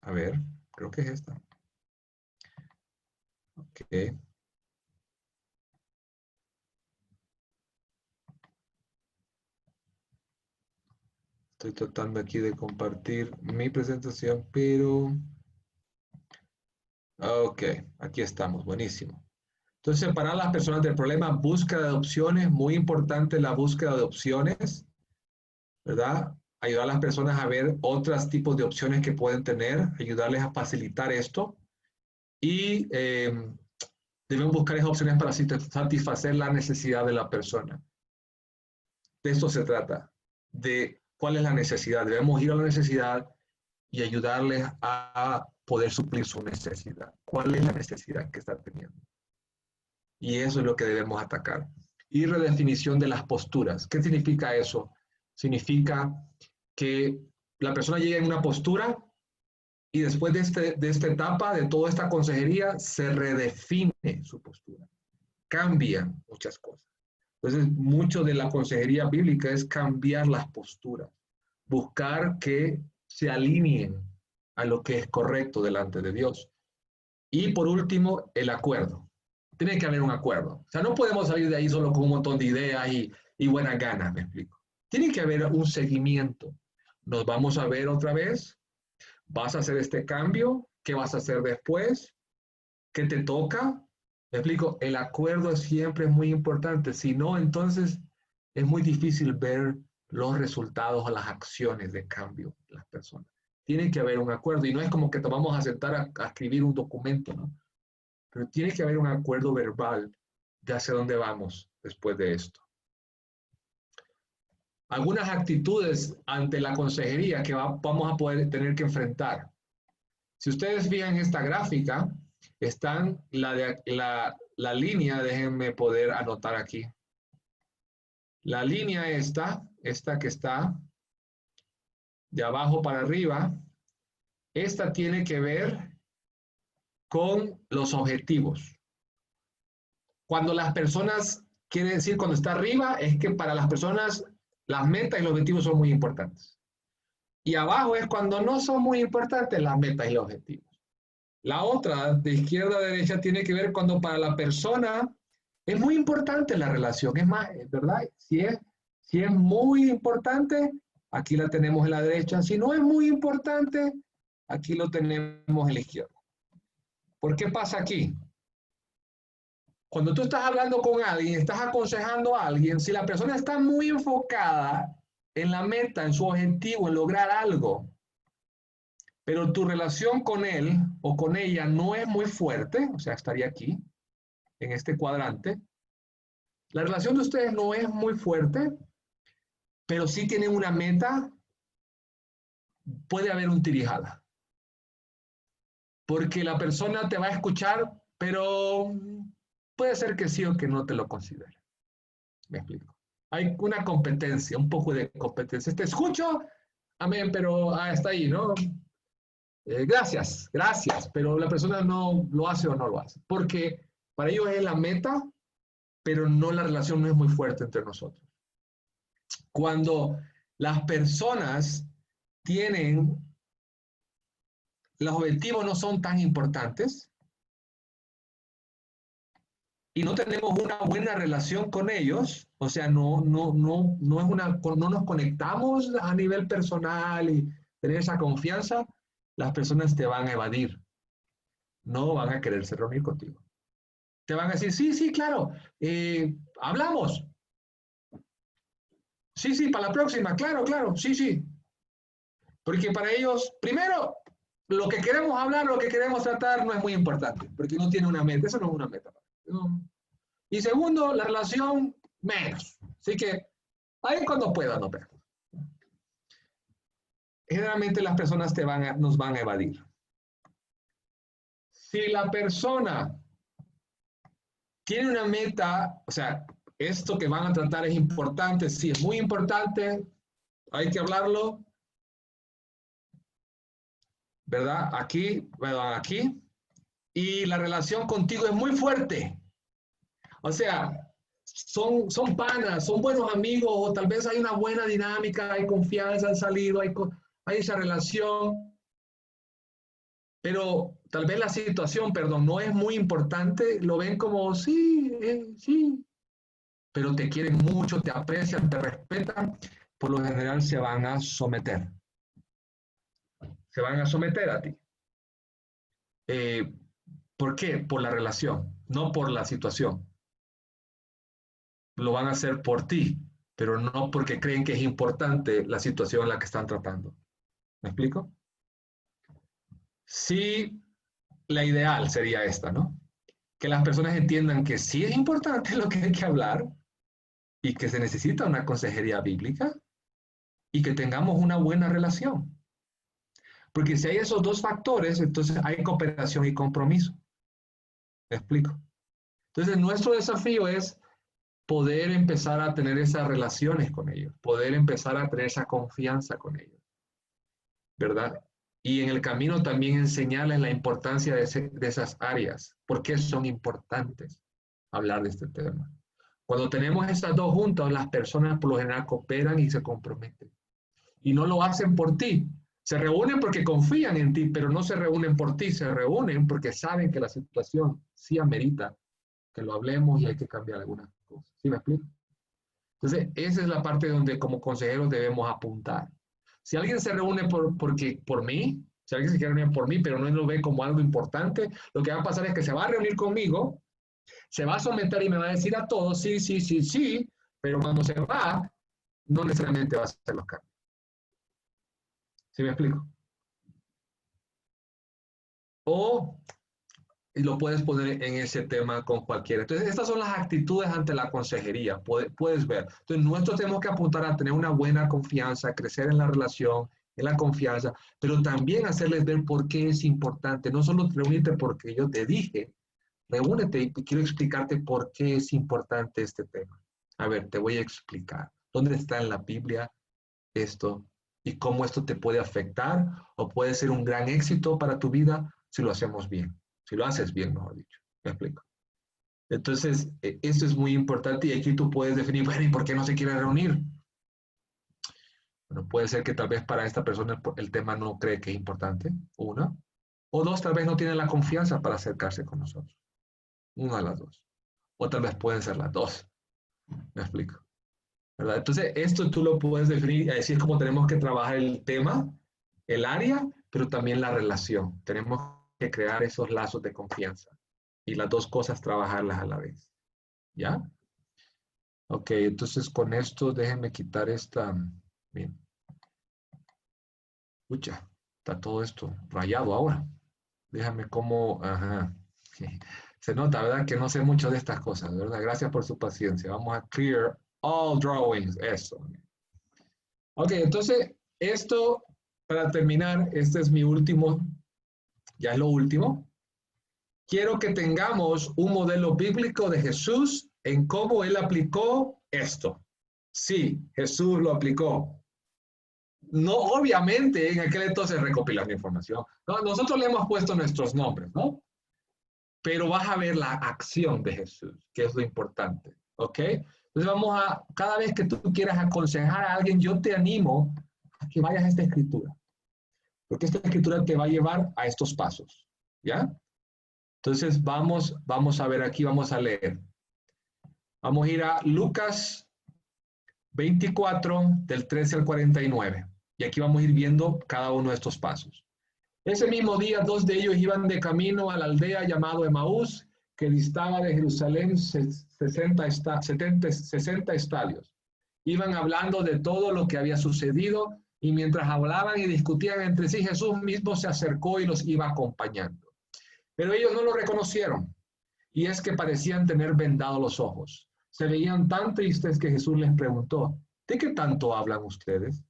A ver, creo que es esta. Ok. Estoy tratando aquí de compartir mi presentación, pero... Ok, aquí estamos, buenísimo. Entonces, separar a las personas del problema, búsqueda de opciones, muy importante la búsqueda de opciones, ¿verdad? Ayudar a las personas a ver otros tipos de opciones que pueden tener, ayudarles a facilitar esto y deben buscar esas opciones para satisfacer la necesidad de la persona. De esto se trata, de cuál es la necesidad. Debemos ir a la necesidad y ayudarles a poder suplir su necesidad. ¿Cuál es la necesidad que está teniendo? Y eso es lo que debemos atacar. Y redefinición de las posturas. ¿Qué significa eso? Significa que la persona llega en una postura y después de esta etapa, de toda esta consejería, se redefine su postura. Cambian muchas cosas. Entonces, mucho de la consejería bíblica es cambiar las posturas, buscar que se alineen a lo que es correcto delante de Dios. Y por último, el acuerdo. Tiene que haber un acuerdo. O sea, no podemos salir de ahí solo con un montón de ideas y buenas ganas, me explico. Tiene que haber un seguimiento. Nos vamos a ver otra vez. ¿Vas a hacer este cambio? ¿Qué vas a hacer después? ¿Qué te toca? Me explico. El acuerdo siempre es muy importante. Si no, entonces es muy difícil ver los resultados o las acciones de cambio de las personas. Tiene que haber un acuerdo y no es como que te vamos a sentar a escribir un documento, ¿no? Pero tiene que haber un acuerdo verbal de hacia dónde vamos después de esto. Algunas actitudes ante la consejería que vamos a poder tener que enfrentar. Si ustedes fijan esta gráfica, están la línea, déjenme poder anotar aquí. La línea esta que está de abajo para arriba, esta tiene que ver con los objetivos. Cuando las personas, quiere decir cuando está arriba, es que para las personas las metas y los objetivos son muy importantes. Y abajo es cuando no son muy importantes las metas y los objetivos. La otra, de izquierda a derecha, tiene que ver cuando para la persona es muy importante la relación. Es más, ¿verdad? Si es muy importante, aquí la tenemos en la derecha. Si no es muy importante, aquí lo tenemos en la izquierda. ¿Por qué pasa aquí? Cuando tú estás hablando con alguien, estás aconsejando a alguien, si la persona está muy enfocada en la meta, en su objetivo, en lograr algo, pero tu relación con él o con ella no es muy fuerte, o sea, estaría aquí, en este cuadrante, la relación de ustedes no es muy fuerte, pero sí tienen una meta, puede haber un tirijala. Porque la persona te va a escuchar, pero puede ser que sí o que no te lo considere. Me explico. Hay una competencia, un poco de competencia. Te escucho, amén, pero está ahí, ¿no? Gracias, pero la persona no lo hace o no lo hace. Porque Para ellos es la meta, pero no, la relación no es muy fuerte entre nosotros. Cuando las personas tienen, los objetivos no son tan importantes y no tenemos una buena relación con ellos, o sea, no nos conectamos a nivel personal y tener esa confianza, las personas te van a evadir, no van a quererse reunir contigo. Te van a decir, sí, sí, claro, hablamos. Sí, sí, para la próxima, claro, claro, sí, sí. Porque para ellos, primero, lo que queremos hablar, lo que queremos tratar no es muy importante, porque no tiene una meta, eso no es una meta. No. Y segundo, la relación, menos. Así que ahí cuando pueda, no pero. Generalmente las personas nos van a evadir. Si la persona tiene una meta, o sea, esto que van a tratar es importante, sí, es muy importante, hay que hablarlo, ¿verdad? Aquí, ¿verdad? Aquí. Y la relación contigo es muy fuerte. O sea, son panas, son buenos amigos, o tal vez hay una buena dinámica, hay confianza, han salido, hay esa relación, pero tal vez la situación, perdón, no es muy importante, lo ven como, sí, sí, pero te quieren mucho, te aprecian, te respetan, por lo general se van a someter. Se van a someter a ti. ¿Por qué? Por la relación, no por la situación. Lo van a hacer por ti, pero no porque creen que es importante la situación en la que están tratando. ¿Me explico? Sí, la ideal sería esta, ¿no? Que las personas entiendan que sí es importante lo que hay que hablar y que se necesita una consejería bíblica y que tengamos una buena relación. Porque si hay esos dos factores, entonces hay cooperación y compromiso. ¿Me explico? Entonces, nuestro desafío es poder empezar a tener esas relaciones con ellos, poder empezar a tener esa confianza con ellos, ¿verdad? Y en el camino también enseñarles la importancia de esas áreas, por qué son importantes hablar de este tema. Cuando tenemos estas dos juntas, las personas por lo general cooperan y se comprometen. Y no lo hacen por ti. Se reúnen porque confían en ti, pero no se reúnen por ti, se reúnen porque saben que la situación sí amerita que lo hablemos y hay que cambiar algunas cosas. ¿Sí me explico? Entonces, esa es la parte donde como consejeros debemos apuntar. Si alguien se reúne por mí, si alguien se quiere reunir por mí, pero no lo ve como algo importante, lo que va a pasar es que se va a reunir conmigo, se va a someter y me va a decir a todos, sí, sí, sí, sí, pero cuando se va, no necesariamente va a hacer los cambios. ¿Sí me explico? O y lo puedes poner en ese tema con cualquiera. Entonces, estas son las actitudes ante la consejería, puedes ver. Entonces, nosotros tenemos que apuntar a tener una buena confianza, crecer en la relación, en la confianza, pero también hacerles ver por qué es importante. No solo reunirte porque yo te dije, reúnete y quiero explicarte por qué es importante este tema. A ver, te voy a explicar. ¿Dónde está en la Biblia esto? Y cómo esto te puede afectar o puede ser un gran éxito para tu vida si lo hacemos bien. Si lo haces bien, mejor dicho. ¿Me explico? Entonces, esto es muy importante y aquí tú puedes definir, bueno, ¿y por qué no se quiere reunir? Bueno, puede ser que tal vez para esta persona el tema no cree que es importante, una. O dos, tal vez no tiene la confianza para acercarse con nosotros. Una de las dos. O tal vez pueden ser las dos. ¿Me explico? ¿Verdad? Entonces, esto tú lo puedes definir, así es como tenemos que trabajar el tema, el área, pero también la relación. Tenemos que crear esos lazos de confianza y las dos cosas trabajarlas a la vez. ¿Ya? Ok, entonces con esto déjenme quitar esta. Bien. Escucha, está todo esto rayado ahora. Déjame como. Ajá. Se nota, ¿verdad? Que no sé mucho de estas cosas, ¿verdad? Gracias por su paciencia. Vamos a clear all drawings. Eso. Ok, entonces esto, para terminar, este es mi último, ya es lo último. Quiero que tengamos un modelo bíblico de Jesús en cómo él aplicó esto. Sí, Jesús lo aplicó. No, obviamente, en aquel entonces recopilando información. No, nosotros le hemos puesto nuestros nombres, ¿no? pero vas a ver la acción de Jesús, que es lo importante, ¿ok? Entonces cada vez que tú quieras aconsejar a alguien, yo te animo a que vayas a esta escritura, porque esta escritura te va a llevar a estos pasos, ¿ya? Entonces vamos a ver aquí, vamos a leer. Vamos a ir a Lucas 24, del 13 al 49. Y aquí vamos a ir viendo cada uno de estos pasos. Ese mismo día, 2 de ellos iban de camino a la aldea llamado Emaús, que distaba de Jerusalén 60 estadios. Iban hablando de todo lo que había sucedido, y mientras hablaban y discutían entre sí, Jesús mismo se acercó y los iba acompañando. Pero ellos no lo reconocieron, y es que parecían tener vendados los ojos. Se veían tan tristes que Jesús les preguntó, ¿de qué tanto hablan ustedes?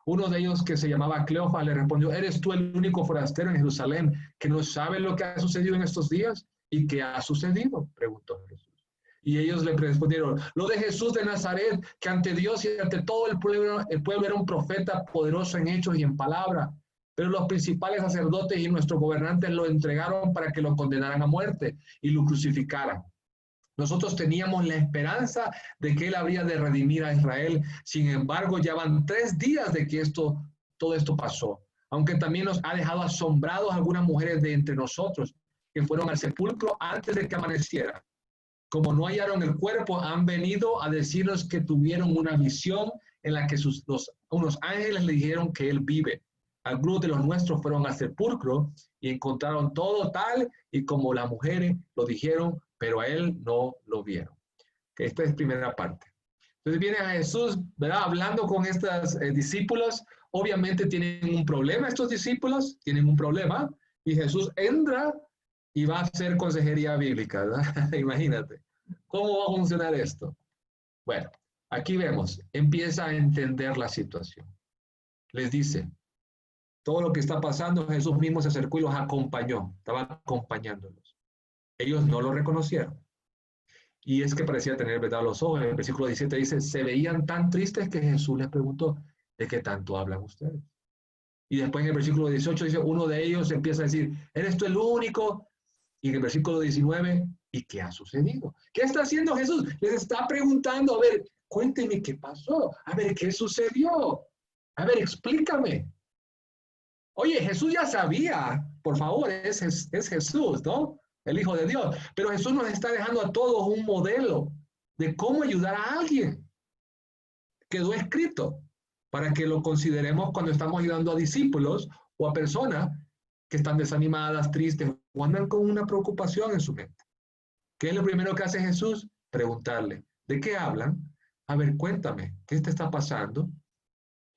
Uno de ellos, que se llamaba Cleofas, le respondió, ¿eres tú el único forastero en Jerusalén que no sabe lo que ha sucedido en estos días? ¿Y qué ha sucedido?, preguntó Jesús. Y ellos le respondieron, lo de Jesús de Nazaret, que ante Dios y ante todo el pueblo era un profeta poderoso en hechos y en palabra. Pero los principales sacerdotes y nuestros gobernantes lo entregaron para que lo condenaran a muerte y lo crucificaran. Nosotros teníamos la esperanza de que él habría de redimir a Israel. Sin embargo, ya van 3 días de que todo esto pasó. Aunque también nos ha dejado asombrados algunas mujeres de entre nosotros que fueron al sepulcro antes de que amaneciera. Como no hallaron el cuerpo, han venido a decirnos que tuvieron una visión en la que unos ángeles le dijeron que él vive. Algunos de los nuestros fueron al sepulcro y encontraron todo tal y como las mujeres lo dijeron, pero a él no lo vieron. Que esta es primera parte. Entonces viene a Jesús, ¿verdad? Hablando con estos discípulos. Obviamente tienen un problema estos discípulos, tienen un problema. Y Jesús entra y va a hacer consejería bíblica, ¿verdad? Imagínate. ¿Cómo va a funcionar esto? Bueno, aquí vemos, empieza a entender la situación. Les dice, todo lo que está pasando, Jesús mismo se acercó y los acompañó, estaba acompañándolos. Ellos no lo reconocieron. Y es que parecía tener vendados los ojos. En el versículo 17 dice, se veían tan tristes que Jesús les preguntó, ¿de qué tanto hablan ustedes? Y después en el versículo 18 dice, uno de ellos empieza a decir, ¿eres tú el único? Y en el versículo 19, ¿y qué ha sucedido? ¿Qué está haciendo Jesús? Les está preguntando, a ver, cuénteme qué pasó, a ver, ¿qué sucedió? A ver, explícame. Oye, Jesús ya sabía, por favor, es Jesús, ¿no? El Hijo de Dios. Pero Jesús nos está dejando a todos un modelo de cómo ayudar a alguien. Quedó escrito para que lo consideremos cuando estamos ayudando a discípulos o a personas que están desanimadas, tristes o andan con una preocupación en su mente. ¿Qué es lo primero que hace Jesús? Preguntarle, ¿de qué hablan? A ver, cuéntame, ¿qué te está pasando?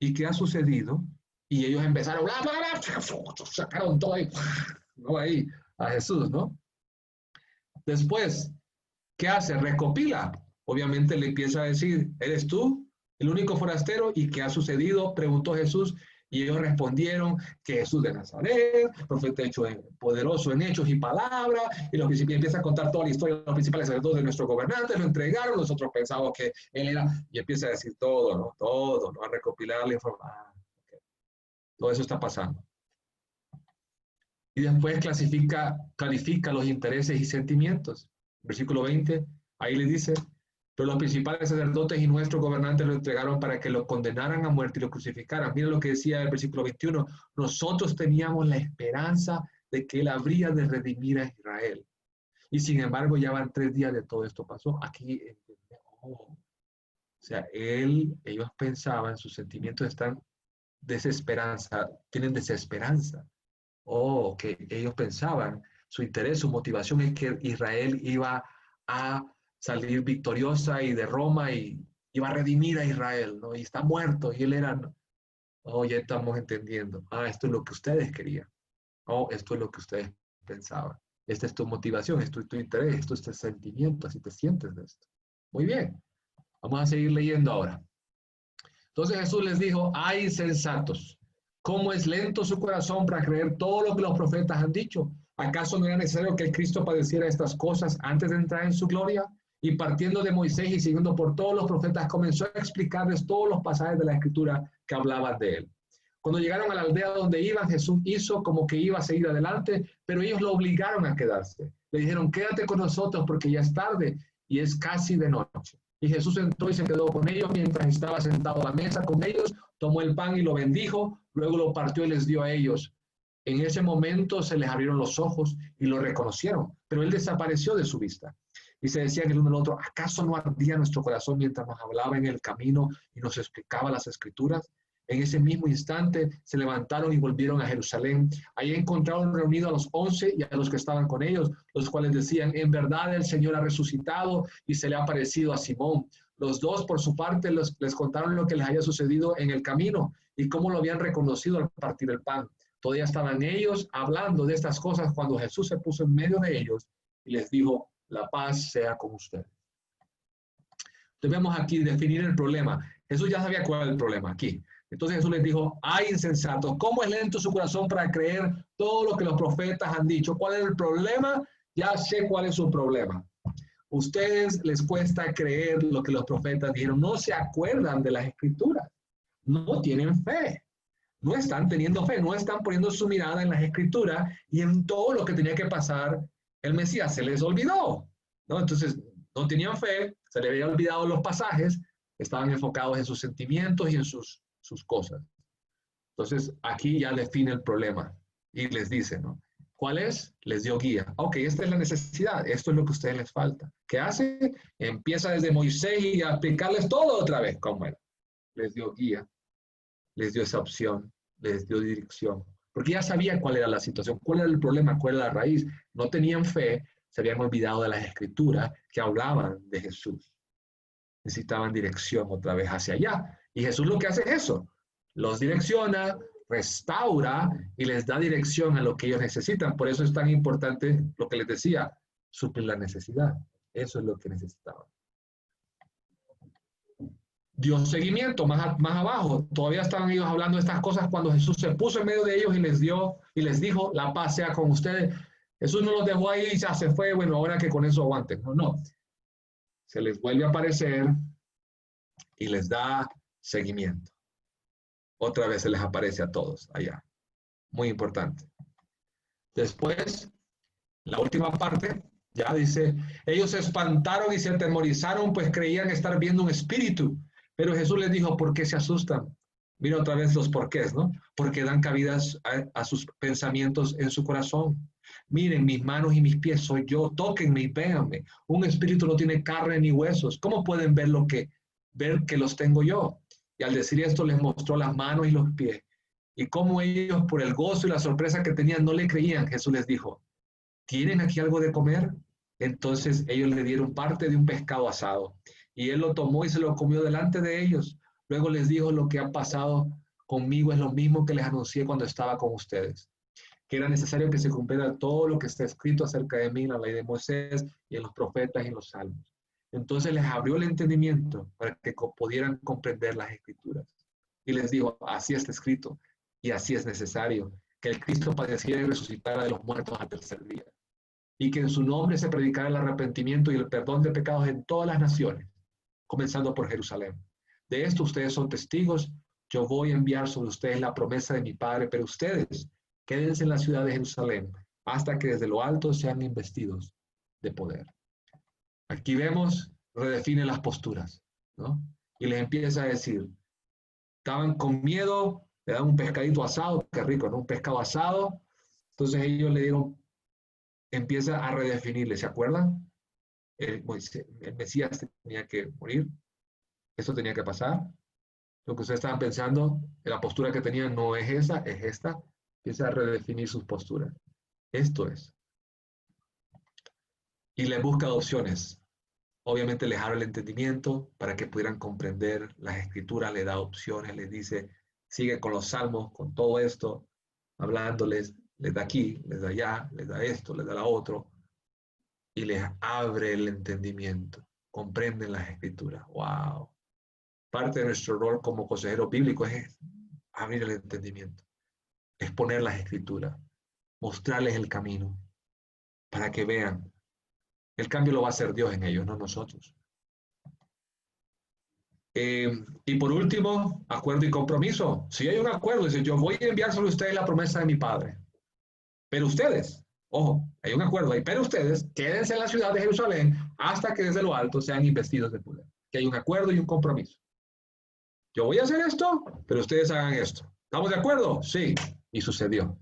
¿Y qué ha sucedido? Y ellos empezaron, bla, bla, bla, sacaron todo ahí, ¿no? Ahí a Jesús, ¿no? Después, ¿qué hace? Recopila. Obviamente le empieza a decir, ¿eres tú el único forastero? ¿Y qué ha sucedido? Preguntó Jesús. Y ellos respondieron que Jesús de Nazaret, profeta hecho poderoso en hechos y palabras, y los principales empieza a contar toda la historia de los principales sacerdotes de nuestros gobernantes, lo entregaron, nosotros pensamos que él era, y empieza a decir todo, ¿no? Todo, ¿no? A recopilar la información. Okay. Todo eso está pasando. Y después clarifica los intereses y sentimientos. Versículo 20, ahí le dice, pero los principales sacerdotes y nuestros gobernantes lo entregaron para que lo condenaran a muerte y lo crucificaran. Mira lo que decía el versículo 21, nosotros teníamos la esperanza de que él habría de redimir a Israel. Y sin embargo, ya van 3 días de todo esto pasó. Aquí, o sea, ellos pensaban, sus sentimientos están desesperanza, tienen desesperanza. Que ellos pensaban, su interés, su motivación es que Israel iba a salir victoriosa y de Roma y iba a redimir a Israel, ¿no? Y está muerto, y él era, ya estamos entendiendo, esto es lo que ustedes querían, esto es lo que ustedes pensaban, esta es tu motivación, esto es tu interés, esto es tu sentimiento, así te sientes de esto. Muy bien, vamos a seguir leyendo ahora. Entonces Jesús les dijo, ay insensatos, ¿cómo es lento su corazón para creer todo lo que los profetas han dicho? ¿Acaso no era necesario que el Cristo padeciera estas cosas antes de entrar en su gloria? Y partiendo de Moisés y siguiendo por todos los profetas, comenzó a explicarles todos los pasajes de la Escritura que hablaban de él. Cuando llegaron a la aldea donde iban, Jesús hizo como que iba a seguir adelante, pero ellos lo obligaron a quedarse. le dijeron, quédate con nosotros porque ya es tarde y es casi de noche. Y Jesús entró y se quedó con ellos mientras estaba sentado a la mesa con ellos, tomó el pan y lo bendijo, luego lo partió y les dio a ellos. En ese momento se les abrieron los ojos y lo reconocieron, pero él desapareció de su vista. Y se decían el uno al otro, ¿acaso no ardía nuestro corazón mientras nos hablaba en el camino y nos explicaba las escrituras? En ese mismo instante se levantaron y volvieron a Jerusalén. Allí encontraron reunidos a los 11 y a los que estaban con ellos, los cuales decían, en verdad el Señor ha resucitado y se le ha aparecido a Simón. Los dos, por su parte, les contaron lo que les había sucedido en el camino y cómo lo habían reconocido al partir el pan. Todavía estaban ellos hablando de estas cosas cuando Jesús se puso en medio de ellos y les dijo, la paz sea con ustedes. Debemos aquí definir el problema. Jesús ya sabía cuál era el problema aquí. Entonces Jesús les dijo, ay insensatos, ¿cómo es lento su corazón para creer todo lo que los profetas han dicho? ¿Cuál es el problema? Ya sé cuál es su problema. Ustedes les cuesta creer lo que los profetas dijeron. No se acuerdan de las escrituras. No tienen fe. No están teniendo fe. No están poniendo su mirada en las escrituras y en todo lo que tenía que pasar el Mesías. Se les olvidó, ¿no? Entonces no tenían fe, se les había olvidado los pasajes, estaban enfocados en sus sentimientos y en sus cosas. Entonces, aquí ya define el problema y les dice, ¿no? ¿Cuál es? Les dio guía. Ok, esta es la necesidad, esto es lo que a ustedes les falta. ¿Qué hace? Empieza desde Moisés y a explicarles todo otra vez cómo era. Les dio guía, les dio esa opción, les dio dirección, porque ya sabían cuál era la situación, cuál era el problema, cuál era la raíz. No tenían fe, se habían olvidado de las escrituras que hablaban de Jesús. Necesitaban dirección otra vez hacia allá. Y Jesús lo que hace es eso, los direcciona, restaura y les da dirección a lo que ellos necesitan. Por eso es tan importante lo que les decía, suplir la necesidad. Eso es lo que necesitaban. Dio seguimiento más abajo. Todavía estaban ellos hablando de estas cosas cuando Jesús se puso en medio de ellos y les dijo, la paz sea con ustedes. Jesús no los dejó ahí y ya se fue, bueno, ahora que con eso aguanten. No, no. Se les vuelve a aparecer y les da seguimiento. Otra vez se les aparece a todos allá. Muy importante. Después, la última parte, ya dice, ellos se espantaron y se atemorizaron, pues creían estar viendo un espíritu. Pero Jesús les dijo, ¿por qué se asustan? Mira otra vez los porqués, ¿no? Porque dan cabidas a sus pensamientos en su corazón. Miren, mis manos y mis pies soy yo, tóquenme y véanme. Un espíritu no tiene carne ni huesos. ¿Cómo pueden ver que los tengo yo? Y al decir esto les mostró las manos y los pies. Y como ellos, por el gozo y la sorpresa que tenían, no le creían, Jesús les dijo, ¿tienen aquí algo de comer? Entonces ellos le dieron parte de un pescado asado. Y él lo tomó y se lo comió delante de ellos. Luego les dijo, lo que ha pasado conmigo es lo mismo que les anuncié cuando estaba con ustedes, que era necesario que se cumpliera todo lo que está escrito acerca de mí en la ley de Moisés y en los profetas y en los salmos. Entonces les abrió el entendimiento para que pudieran comprender las escrituras. Y les dijo, así está escrito y así es necesario, que el Cristo padeciera y resucitara de los muertos al tercer día. Y que en su nombre se predicara el arrepentimiento y el perdón de pecados en todas las naciones, comenzando por Jerusalén. De esto ustedes son testigos. Yo voy a enviar sobre ustedes la promesa de mi Padre, pero ustedes quédense en la ciudad de Jerusalén hasta que desde lo alto sean investidos de poder. Aquí vemos, redefine las posturas, ¿no? Y les empieza a decir, estaban con miedo, le dan un pescadito asado, qué rico, ¿no? Un pescado asado. Entonces ellos le dieron, empieza a redefinirle, ¿se acuerdan? El Mesías tenía que morir, eso tenía que pasar. Lo que ustedes estaban pensando, la postura que tenían no es esa, es esta. Empieza a redefinir sus posturas. Esto es. Y les busca opciones. Obviamente les abre el entendimiento para que pudieran comprender las escrituras, les da opciones, les dice, sigue con los salmos, con todo esto, hablándoles, les da aquí, les da allá, les da esto, les da lo otro, y les abre el entendimiento, comprenden las escrituras. ¡Wow! Parte de nuestro rol como consejeros bíblicos es abrir el entendimiento, exponer las escrituras, mostrarles el camino, para que vean. El cambio lo va a hacer Dios en ellos, no nosotros. Y por último, acuerdo y compromiso. Si hay un acuerdo, dice, yo voy a enviar sobre ustedes la promesa de mi Padre. Pero ustedes, ojo, Hay un acuerdo ahí, pero ustedes quédense en la ciudad de Jerusalén hasta que desde lo alto sean investidos de poder. Que hay un acuerdo y un compromiso. Yo voy a hacer esto, pero ustedes hagan esto. ¿Estamos de acuerdo? Sí. Y sucedió.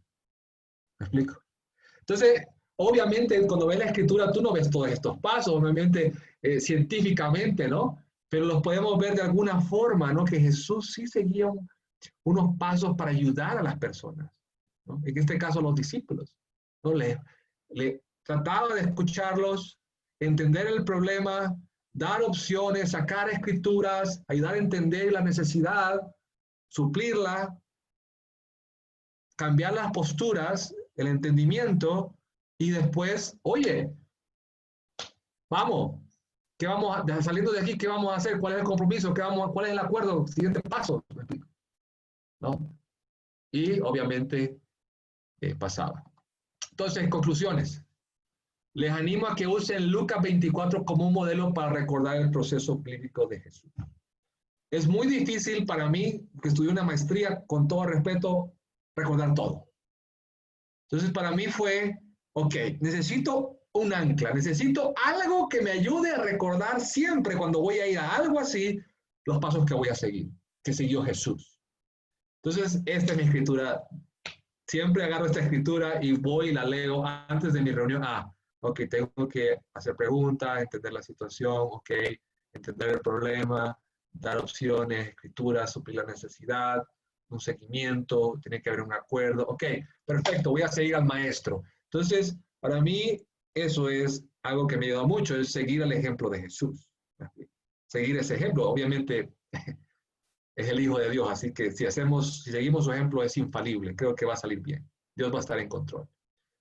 ¿Me explico? Entonces, obviamente, cuando ves la escritura, tú no ves todos estos pasos, obviamente, científicamente, ¿no? Pero los podemos ver de alguna forma, ¿no? Que Jesús sí seguía unos pasos para ayudar a las personas, ¿no? En este caso, los discípulos, ¿no? Le trataba de escucharlos, entender el problema, dar opciones, sacar escrituras, ayudar a entender la necesidad, suplirla, cambiar las posturas, el entendimiento, y después, oye, vamos, ¿qué vamos a, saliendo de aquí, qué vamos a hacer? ¿Cuál es el compromiso? ¿Cuál es el acuerdo? Siguiente paso, ¿no? Y obviamente pasaba. Entonces, conclusiones. Les animo a que usen Lucas 24 como un modelo para recordar el proceso clínico de Jesús. Es muy difícil para mí, que estudié una maestría, con todo respeto, recordar todo. Entonces, para mí fue, ok, necesito un ancla, necesito algo que me ayude a recordar siempre cuando voy a ir a algo así, los pasos que voy a seguir, que siguió Jesús. Entonces, esta es mi escritura. Siempre agarro esta escritura y voy y la leo antes de mi reunión. Ok, tengo que hacer preguntas, entender la situación, ok, entender el problema, dar opciones, escrituras, suplir la necesidad, un seguimiento, tiene que haber un acuerdo. Ok, perfecto, voy a seguir al maestro. Entonces, para mí, eso es algo que me ayuda mucho, es seguir el ejemplo de Jesús. Seguir ese ejemplo, obviamente, es el Hijo de Dios, así que si seguimos su ejemplo, es infalible, creo que va a salir bien. Dios va a estar en control.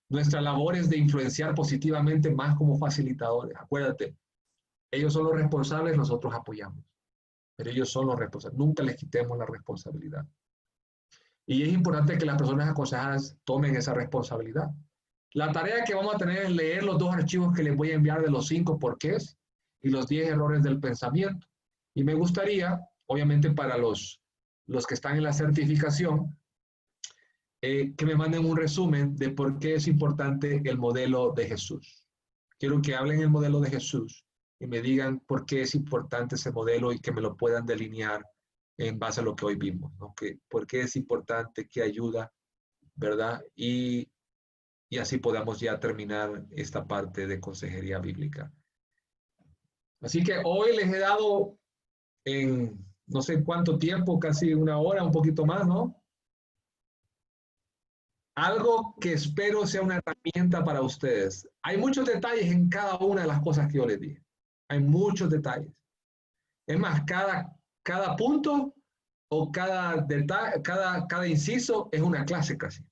Nuestra labor es de influenciar positivamente más como facilitadores. Acuérdate, ellos son los responsables, nosotros apoyamos. Pero ellos son los responsables. Nunca les quitemos la responsabilidad. Y es importante que las personas aconsejadas tomen esa responsabilidad. La tarea que vamos a tener es leer los 2 archivos que les voy a enviar de los 5 porqués y los 10 errores del pensamiento. Y me gustaría, obviamente para los que están en la certificación, que me manden un resumen de por qué es importante el modelo de Jesús. Quiero que hablen el modelo de Jesús y me digan por qué es importante ese modelo y que me lo puedan delinear en base a lo que hoy vimos, ¿no? Por qué es importante, qué ayuda, ¿verdad? Y así podamos ya terminar esta parte de consejería bíblica. Así que hoy les he dado en no sé cuánto tiempo, casi 1 hora, un poquito más, ¿no? Algo que espero sea una herramienta para ustedes. Hay muchos detalles en cada una de las cosas que yo les dije. Hay muchos detalles. Es más, cada punto o cada detalle, cada inciso es una clase casi.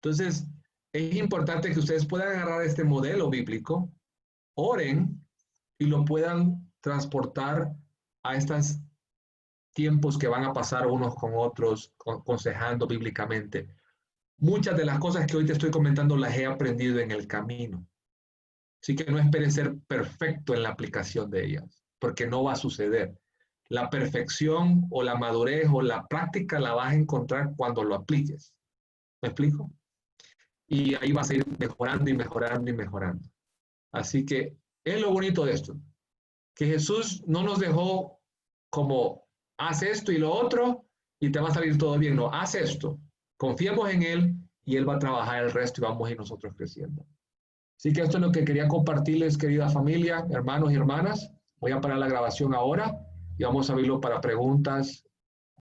Entonces, es importante que ustedes puedan agarrar este modelo bíblico, oren y lo puedan transportar a estos tiempos que van a pasar unos con otros, aconsejando bíblicamente. Muchas de las cosas que hoy te estoy comentando las he aprendido en el camino. Así que no esperes ser perfecto en la aplicación de ellas, porque no va a suceder. La perfección o la madurez o la práctica la vas a encontrar cuando lo apliques. ¿Me explico? Y ahí vas a ir mejorando y mejorando y mejorando. Así que es lo bonito de esto, que Jesús no nos dejó como haz esto y lo otro y te va a salir todo bien. No, haz esto. Confiemos en Él y Él va a trabajar el resto y vamos a ir nosotros creciendo. Así que esto es lo que quería compartirles, querida familia, hermanos y hermanas. Voy a parar la grabación ahora y vamos a abrirlo para preguntas